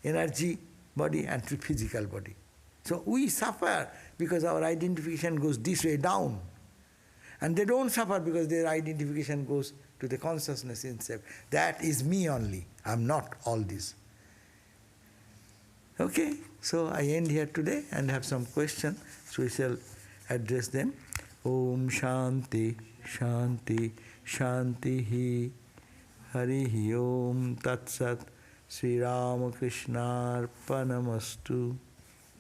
energy body and to physical body. So we suffer because our identification goes this way down. And they don't suffer because their identification goes to the consciousness itself. That is me only. I am not all this. Okay, so I end here today and have some questions. So we shall address them. Om Shanti, Shanti, Shanti. Harihi Om Tat Sat. Sri Ramakrishna-arpanamastu.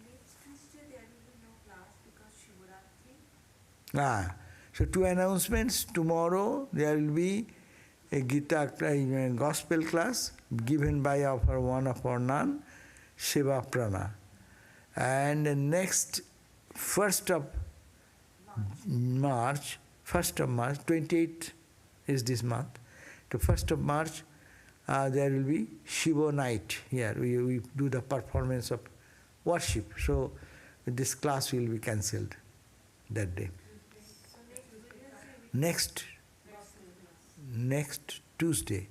Next Tuesday there will be no class because Shivratri. So 2 announcements. Tomorrow there will be a Gita gospel class given by one of our nun, Shiva Prana. And next 1st of March, 28th is this month. The 1st of March there will be Shiva night here. We do the performance of worship. So this class will be cancelled that day. Next Tuesday,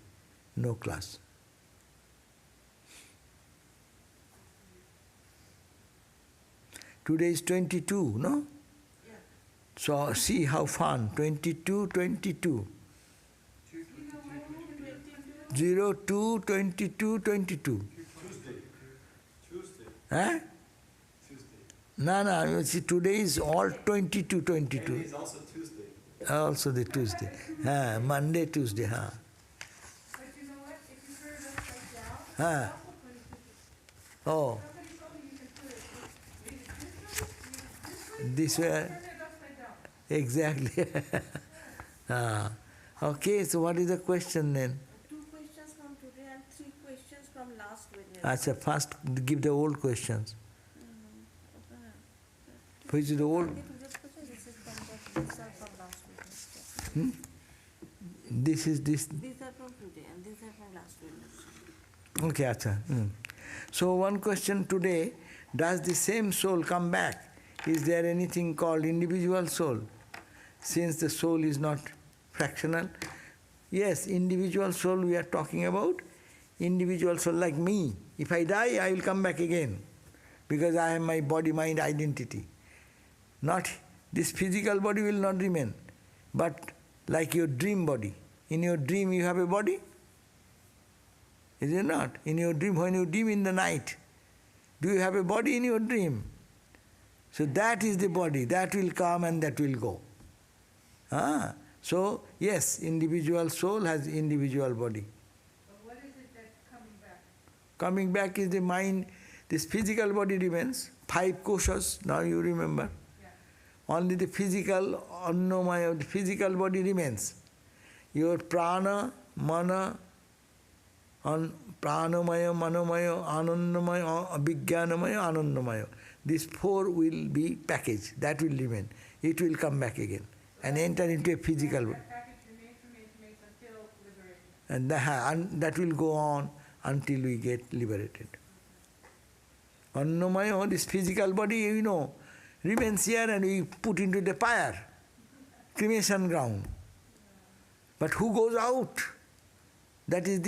no class. Today is 22, no? Yeah. So see how fun, 22. 02, 22. Tuesday. Huh? Tuesday. No, see, today is all 22. Monday is also Tuesday. Also the Tuesday. Monday, Tuesday. But you know what? If you turn it upside down, Ah. it's also 22. Oh, Somebody told me you can put it maybe this way. turn it upside down. Exactly. Okay, so what is the question then? 2 questions from today and 3 questions from last Wednesday. Acha, first give the old questions. Which is the old? This is from these are from last Wednesday. This is this. These are from today and these are from last Wednesday. Okay, acha. So one question today, does the same soul come back? Is there anything called individual soul? Since the soul is not fractional. Yes, individual soul we are talking about. Individual soul like me. If I die, I will come back again. Because I have my body-mind identity. Not, this physical body will not remain. But like your dream body. In your dream you have a body? Is it not? In your dream, when you dream in the night, do you have a body in your dream? So that is the body. That will come and that will go. So, yes, individual soul has individual body. But what is it that's coming back? Coming back is the mind. This physical body remains. 5 koshas, now you remember. Yeah. Only the physical, annamaya, the physical body remains. Your prana, mana, pranamaya, manomaya, anandamaya, vijnanamaya, anandamaya. These 4 will be packaged. That will remain. It will come back again and enter into a physical body. That package remains until liberation. And that will go on until we get liberated. Annamaya, this physical body, remains here and we put into the fire, cremation ground. But who goes out? That is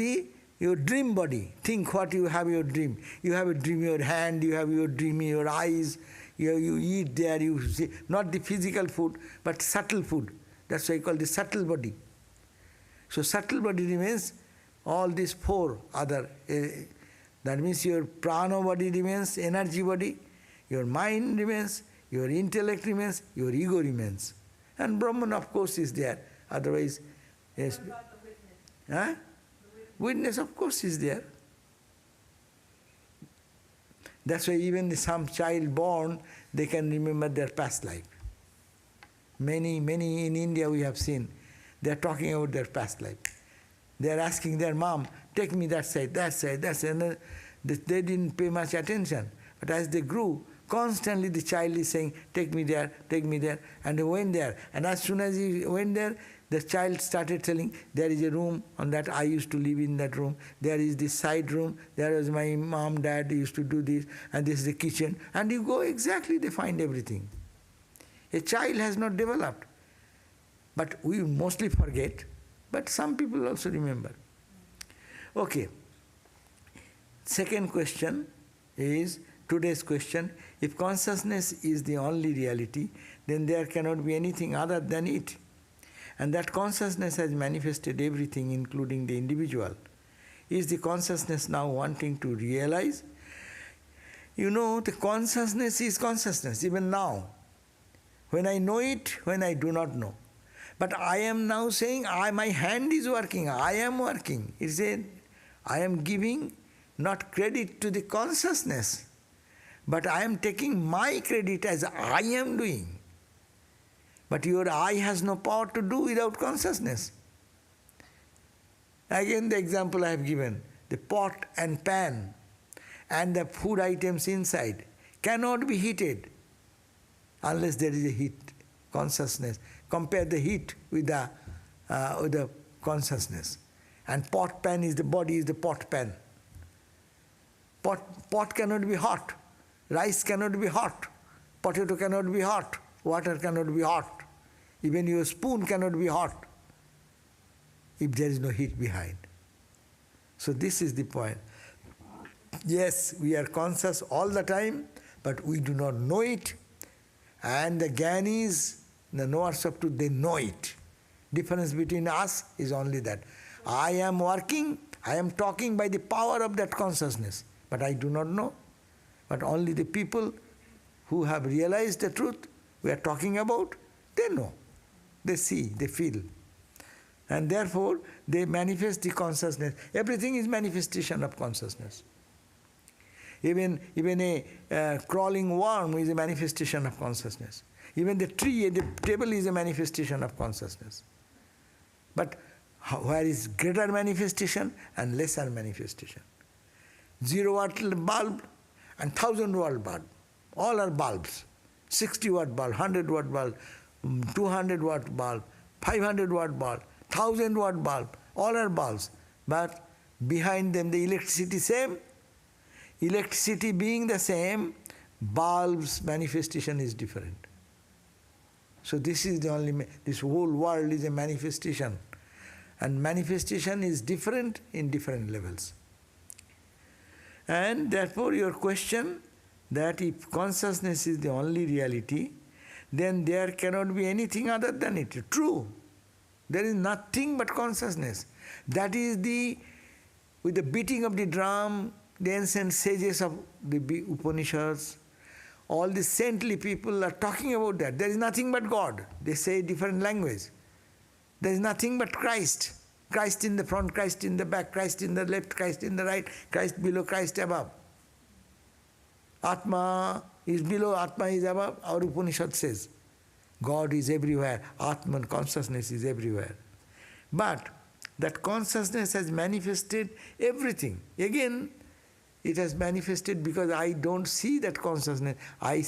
your dream body. Think what you have your dream. You have a dream in your hand, you have your dream in your eyes, you eat there, you see, not the physical food, but subtle food. That's why I call the subtle body. So subtle body remains, all these 4 other, that means your prana body remains, energy body, your mind remains, your intellect remains, your ego remains. And Brahman of course is there, otherwise, yes. What about the witness? Huh? Witness of course is there. That's why even some child born, they can remember their past life. Many in India we have seen, they are talking about their past life. They are asking their mom, take me that side. And they didn't pay much attention. But as they grew, constantly the child is saying, take me there. And they went there. And as soon as he went there, the child started telling, there is a room on that, I used to live in that room. There is this side room, there was my mom, dad used to do this, and this is the kitchen. And you go exactly, they find everything. A child has not developed. But we mostly forget, but some people also remember. Okay. Second question is, today's question, if consciousness is the only reality, then there cannot be anything other than it. And that consciousness has manifested everything, including the individual. Is the consciousness now wanting to realize? The consciousness is consciousness, even now. When I know it, when I do not know. But I am now saying, my hand is working, I am working. It said, I am giving not credit to the consciousness, but I am taking my credit as I am doing. But your I has no power to do without consciousness. Again the example I have given, the pot and pan and the food items inside cannot be heated unless there is a heat, consciousness. Compare the heat with the consciousness. And pot pan is the body, is the pot pan. Pot cannot be hot, rice cannot be hot, potato cannot be hot, water cannot be hot. Even your spoon cannot be hot if there is no heat behind. So this is the point. Yes, we are conscious all the time, but we do not know it. And the jñānīs, the knowers of truth, they know it. Difference between us is only that. I am working, I am talking by the power of that consciousness, but I do not know. But only the people who have realized the truth we are talking about, they know. They see, they feel. And therefore, they manifest the consciousness. Everything is manifestation of consciousness. Even a crawling worm is a manifestation of consciousness. Even the tree at the table is a manifestation of consciousness. But where is greater manifestation and lesser manifestation? 0-watt bulb and 1,000-watt bulb. All are bulbs. 60-watt bulb, 100-watt bulb, 200-watt bulb, 500-watt bulb, 1,000-watt bulb. All are bulbs. But behind them the electricity same. Electricity being the same, bulb's manifestation is different. So this is the only, this whole world is a manifestation. And manifestation is different in different levels. And therefore your question that if consciousness is the only reality, then there cannot be anything other than it. True. There is nothing but consciousness. That is with the beating of the drum, the ancient sages of the Upanishads, all the saintly people are talking about that. There is nothing but God. They say different language. There is nothing but Christ. Christ in the front, Christ in the back, Christ in the left, Christ in the right, Christ below, Christ above. Atma is below, Atma is above. Our Upanishad says, God is everywhere. Atman, consciousness is everywhere. But that consciousness has manifested everything. Again, it has manifested because I don't see that consciousness. I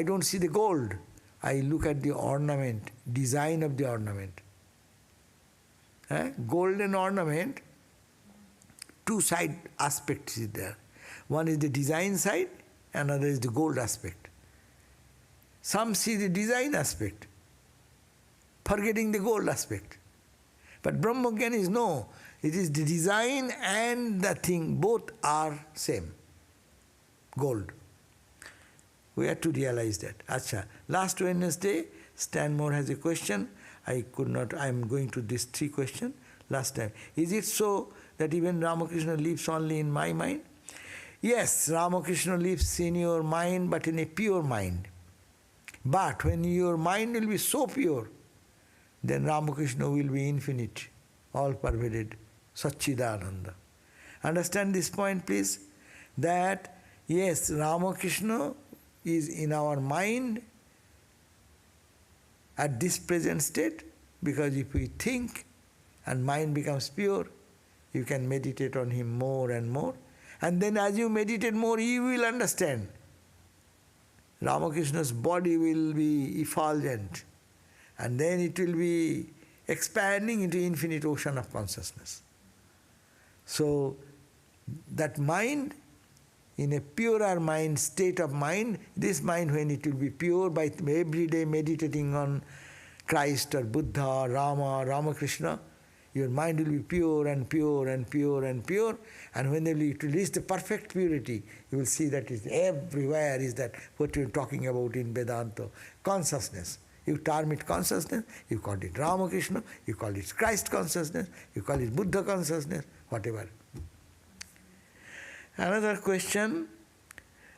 don't see the gold. I look at the ornament, design of the ornament. Golden ornament, two side aspects is there. One is the design side, another is the gold aspect. Some see the design aspect, forgetting the gold aspect. But Brahmagyanis know, it is the design and the thing, both are same. Gold. We have to realize that. Acha. Last Wednesday, Stanmore has a question. I am going to these 3 questions last time. Is it so that even Ramakrishna lives only in my mind? Yes, Ramakrishna lives in your mind, but in a pure mind. But when your mind will be so pure, then Ramakrishna will be infinite, all pervaded, Satchidananda. Understand this point, please? That, yes, Ramakrishna is in our mind at this present state, because if we think and mind becomes pure, you can meditate on him more and more. And then as you meditate more, you will understand. Ramakrishna's body will be effulgent, and then it will be expanding into infinite ocean of consciousness. So that mind, in a purer mind, state of mind, this mind when it will be pure by every day meditating on Christ or Buddha, Rama, Ramakrishna, your mind will be pure and pure and pure and pure, and when it will reach the perfect purity, you will see that it's everywhere is that what you're talking about in Vedanta, consciousness. You term it consciousness, you call it Ramakrishna, you call it Christ consciousness, you call it Buddha consciousness, whatever. Another question,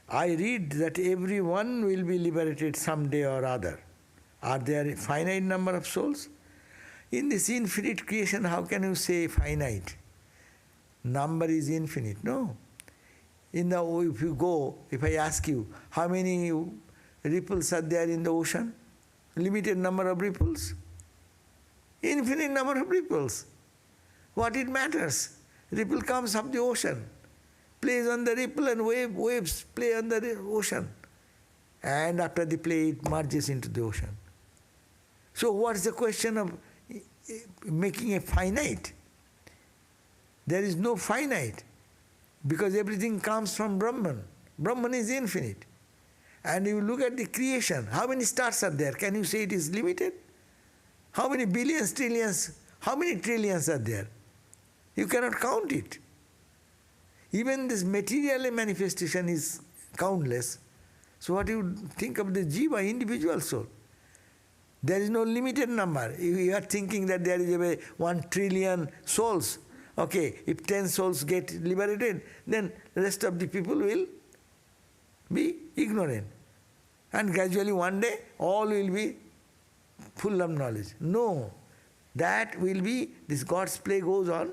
I read that everyone will be liberated someday or other. Are there a finite number of souls? In this infinite creation, how can you say finite? Number is infinite. No. If I ask you, how many ripples are there in the ocean? Limited number of ripples. Infinite number of ripples. What it matters? Ripple comes up the ocean, plays on the ripple, and waves play on the ocean. And after the play, it merges into the ocean. So what is the question of making a finite? There is no finite, because everything comes from Brahman. Brahman is infinite. And you look at the creation, how many stars are there? Can you say it is limited? How many billions, trillions, how many trillions are there? You cannot count it. Even this material manifestation is countless. So what do you think of the jiva, individual soul? There is no limited number. You are thinking that there is 1 trillion souls. Okay, if 10 souls get liberated, then the rest of the people will be ignorant. And gradually one day all will be full of knowledge. No, that will be, this God's play goes on,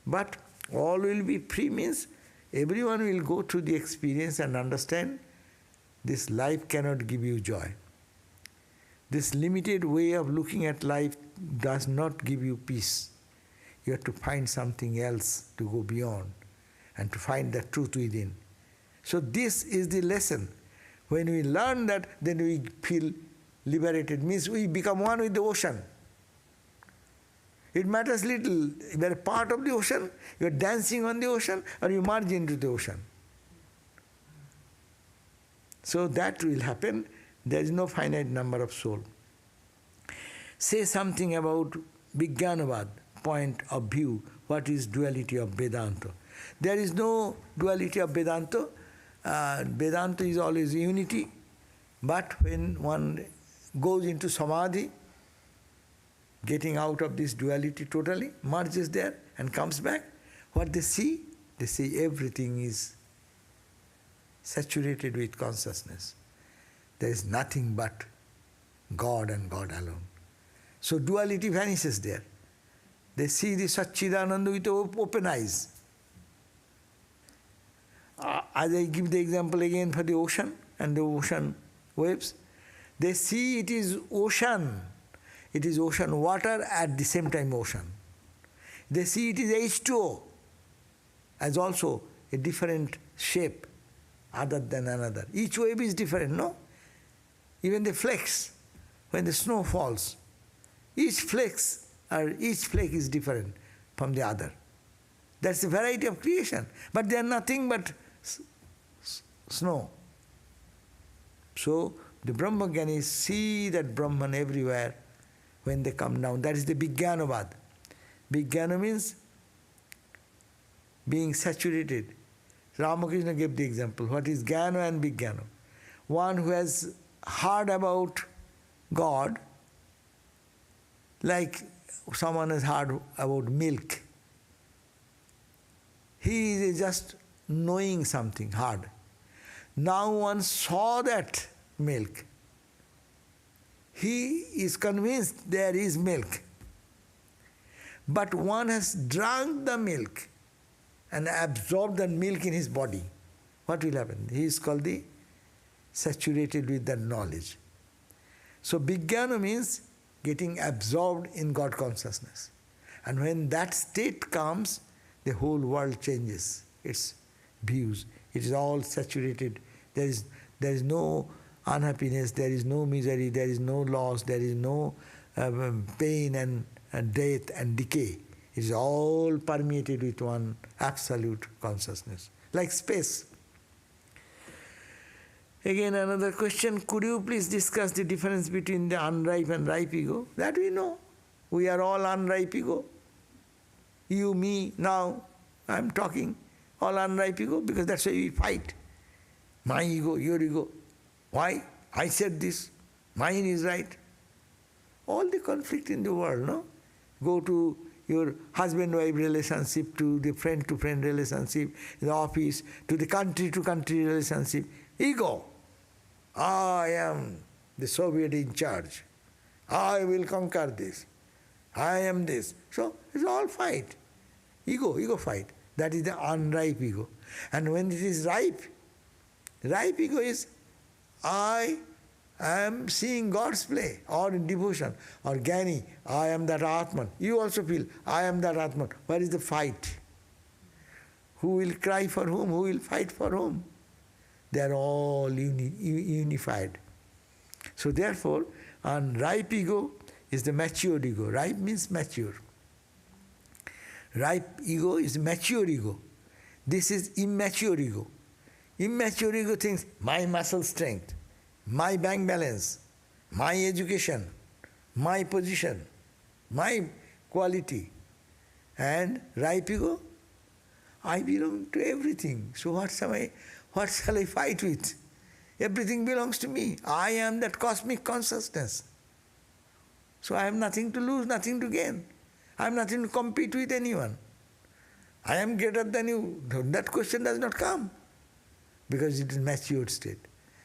but all will be free means everyone will go through the experience and understand this life cannot give you joy. This limited way of looking at life does not give you peace. You have to find something else to go beyond and to find the truth within. So this is the lesson. When we learn that, then we feel liberated, means we become one with the ocean. It matters little, you are a part of the ocean, you are dancing on the ocean, or you merge into the ocean. So that will happen. There is no finite number of soul. Say something about Vijnanavad, point of view, what is duality of Vedanta. There is no duality of Vedanta. Vedanta is always unity, but when one goes into samadhi, getting out of this duality totally, merges there and comes back, what they see everything is saturated with consciousness. There is nothing but God and God alone. So duality vanishes there. They see the Satchidananda with open eyes. As I give the example again for the ocean and the ocean waves, they see it is ocean. It is ocean water, at the same time ocean. They see it is H2O as also a different shape other than another. Each wave is different, no? Even the flakes, when the snow falls, each flake is different from the other. That's the variety of creation. But they are nothing but snow. So the Brahmagyanis see that Brahman everywhere when they come down. That is the Vijnanavad. Vijnana means being saturated. Ramakrishna gave the example. What is Jnana and Vijnana? One who has heard about God, like someone has heard about milk. He is just knowing something hard. Now one saw that milk. He is convinced there is milk. But one has drunk the milk and absorbed the milk in his body. What will happen? He is called the saturated with that knowledge. So Vijnana means getting absorbed in God consciousness. And when that state comes, the whole world changes its views. It is all saturated. There is no unhappiness, there is no misery, there is no loss, there is no pain and death and decay. It is all permeated with one absolute consciousness, like space. Again another question, could you please discuss the difference between the unripe and ripe ego? That we know. We are all unripe ego. You, me, now, I am talking, all unripe ego, because that's why we fight. My ego, your ego. Why? I said this, mine is right. All the conflict in the world, no? Go to your husband-wife relationship, to the friend-to-friend relationship, in the office, to the country-to-country relationship. Ego. I am the Soviet in charge. I will conquer this. I am this. So it's all fight. Ego fight. That is the unripe ego. And when it is ripe ego is I am seeing God's play, or in devotion, or jñānī, I am that Atman. You also feel, I am that Atman. Where is the fight? Who will cry for whom? Who will fight for whom? They are all unified. So therefore, unripe ego is the matured ego. Ripe means mature. Ripe ego is mature ego. This is immature ego. Immature ego thinks, my muscle strength, my bank balance, my education, my position, my quality. And ripe ego, I belong to everything. So what shall I fight with? Everything belongs to me. I am that cosmic consciousness. So I have nothing to lose, nothing to gain. I have nothing to compete with anyone. I am greater than you. That question does not come, because it is matured state.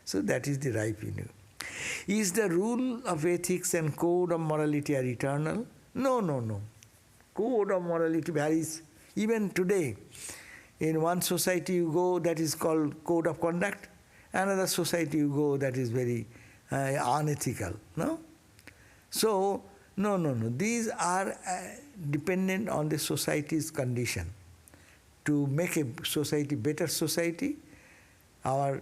So that is the ripe ego. Is the rule of ethics and code of morality are eternal? No, no, no. Code of morality varies. Even today, in one society you go, that is called code of conduct. Another society you go, that is very unethical. No? So, no. These are dependent on the society's condition. To make a society better society, our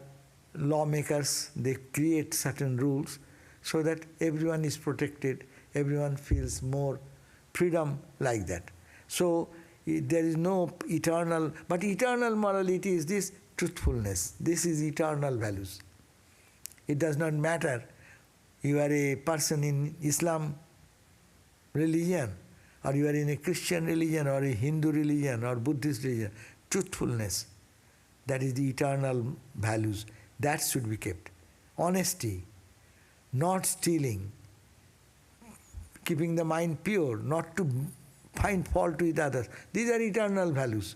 lawmakers, they create certain rules so that everyone is protected, everyone feels more freedom like that. So there is no eternal, but eternal morality is this truthfulness. This is eternal values. It does not matter you are a person in Islam religion, or you are in a Christian religion, or a Hindu religion, or Buddhist religion. Truthfulness, that is the eternal values. That should be kept. Honesty, not stealing, keeping the mind pure, not to find fault with others. These are eternal values.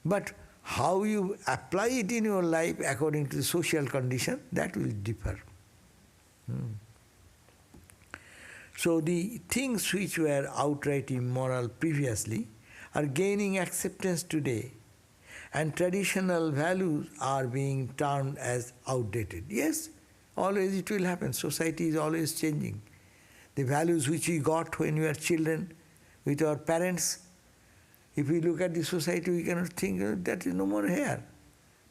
But how you apply it in your life according to the social condition, that will differ. So the things which were outright immoral previously are gaining acceptance today, and traditional values are being termed as outdated. Yes, always it will happen. Society is always changing. The values which we got when we were children with our parents, if we look at the society, we cannot think that is no more here.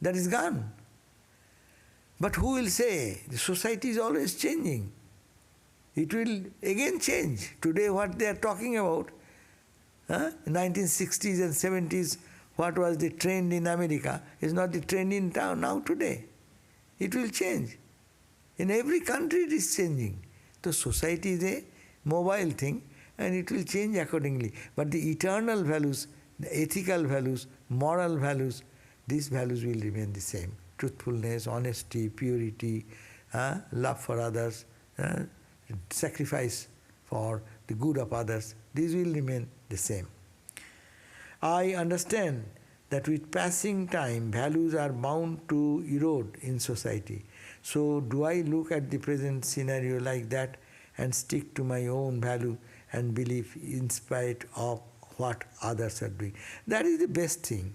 That is gone. But who will say? The society is always changing. It will again change. Today what they are talking about, 1960s and 70s, what was the trend in America is not the trend in town now today. It will change. In every country it is changing. So society is a mobile thing and it will change accordingly. But the eternal values, the ethical values, moral values, these values will remain the same. Truthfulness, honesty, purity, love for others, sacrifice for the good of others, these will remain the same. I understand that with passing time, values are bound to erode in society. So do I look at the present scenario like that and stick to my own value and belief in spite of what others are doing? That is the best thing.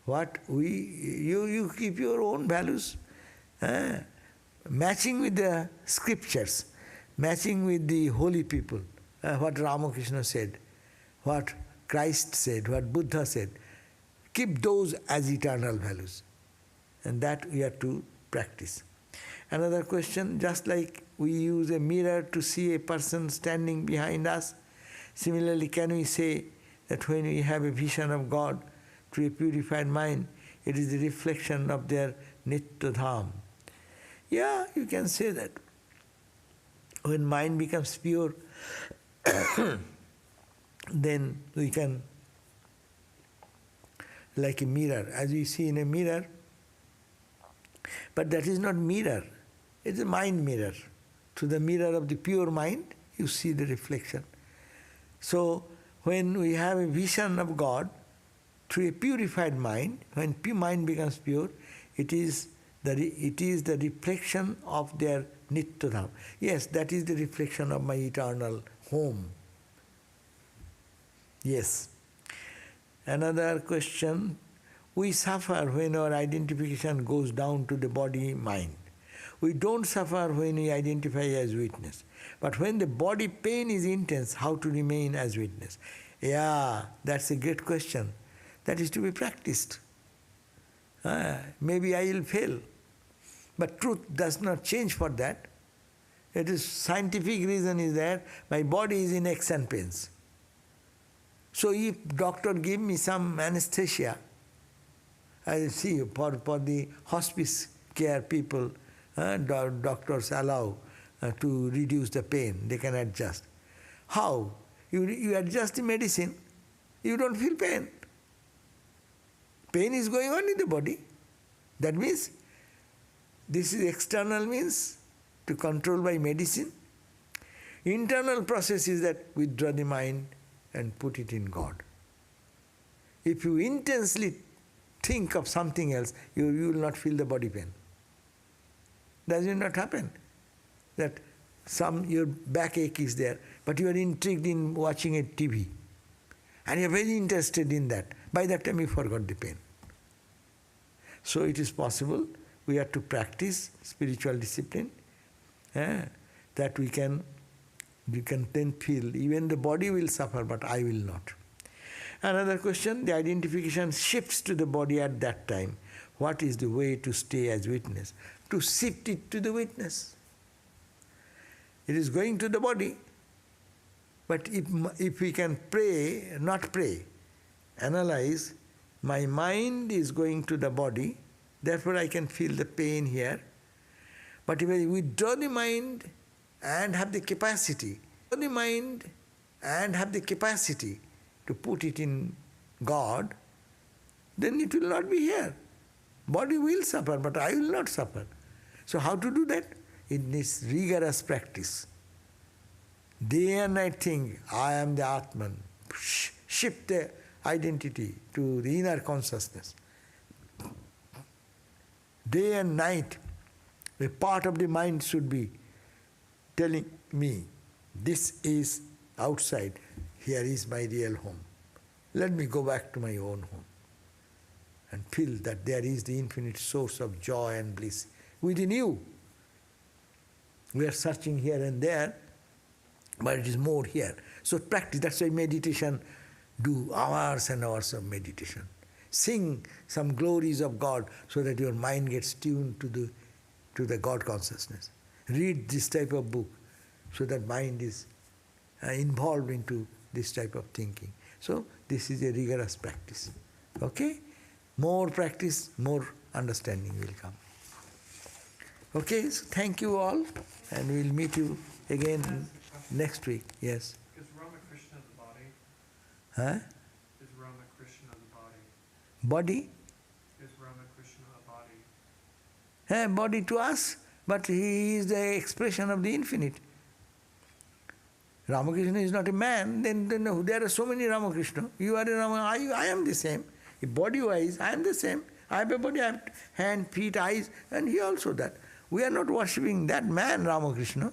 You keep your own values, matching with the scriptures, matching with the holy people, what Ramakrishna said, what Christ said, what Buddha said. Keep those as eternal values. And that we have to practice. Another question, just like we use a mirror to see a person standing behind us, similarly can we say that when we have a vision of God through a purified mind, it is the reflection of their nitya-dham? Yeah, you can say that. When mind becomes pure, then we can, like a mirror, as we see in a mirror, but that is not mirror, it's a mind mirror. Through the mirror of the pure mind, you see the reflection. So when we have a vision of God through a purified mind, when mind becomes pure, it is the reflection of their nitya-dham. Yes, that is the reflection of my eternal home. Yes. Another question, we suffer when our identification goes down to the body-mind. We don't suffer when we identify as witness. But when the body pain is intense, how to remain as witness? Yeah, that's a great question. That is to be practiced. Maybe I will fail. But truth does not change for that. It is scientific reason is that my body is in aches and pains. So if doctor give me some anesthesia, I see for the hospice care people, doctors allow to reduce the pain, they can adjust. How? You adjust the medicine, you don't feel pain. Pain is going on in the body. That means this is external means to control by medicine. Internal process is that withdraw the mind and put it in God. If you intensely think of something else, you will not feel the body pain. Does it not happen? that your backache is there, but you are intrigued in watching a TV. And you are very interested in that. By that time you forgot the pain. So it is possible we have to practice spiritual discipline, that we can then feel, even the body will suffer, but I will not. Another question, the identification shifts to the body at that time. What is the way to stay as witness? To shift it to the witness. It is going to the body. But if we can not pray, analyze, my mind is going to the body, therefore I can feel the pain here. But if I withdraw the mind and have the capacity, to put it in God, then it will not be here. Body will suffer, but I will not suffer. So how to do that? In this rigorous practice. Day and night think, I am the Atman. Shift the identity to the inner consciousness. Day and night, a part of the mind should be telling me, this is outside, here is my real home. Let me go back to my own home and feel that there is the infinite source of joy and bliss within you. We are searching here and there, but it is more here. So practice, that's why meditation, do hours and hours of meditation. Sing some glories of God so that your mind gets tuned to the God consciousness. Read this type of book so that mind is involved into this type of thinking. So this is a rigorous practice. Okay? More practice, more understanding will come. Okay, so thank you all, and we'll meet you again next week. Yes? Is Ramakrishna the body? Huh? Is Ramakrishna the body? Body? Is Ramakrishna a body? Body to us, but he is the expression of the infinite. Ramakrishna is not a man, then there are so many Ramakrishna. You are a Ramakrishna, I am the same. If body-wise, I am the same. I have a body, I have hand, feet, eyes, and he also that. We are not worshipping that man, Ramakrishna,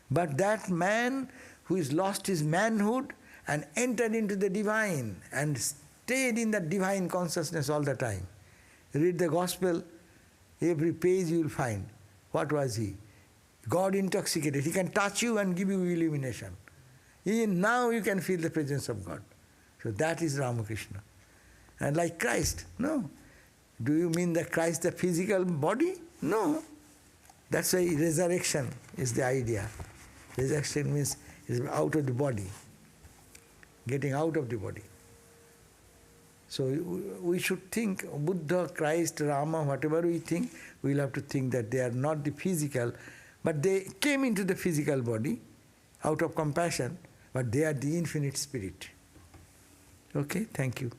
but that man who has lost his manhood and entered into the divine and stayed in that divine consciousness all the time. Read the gospel, every page you will find. What was he? God intoxicated. He can touch you and give you illumination. Even now you can feel the presence of God. So that is Ramakrishna. And like Christ, no. Do you mean that Christ the physical body? No. That's why resurrection is the idea. Resurrection means is out of the body, getting out of the body. So we should think Buddha, Christ, Rama, whatever we think, we'll have to think that they are not the physical, but they came into the physical body out of compassion, but they are the infinite spirit. Okay, thank you.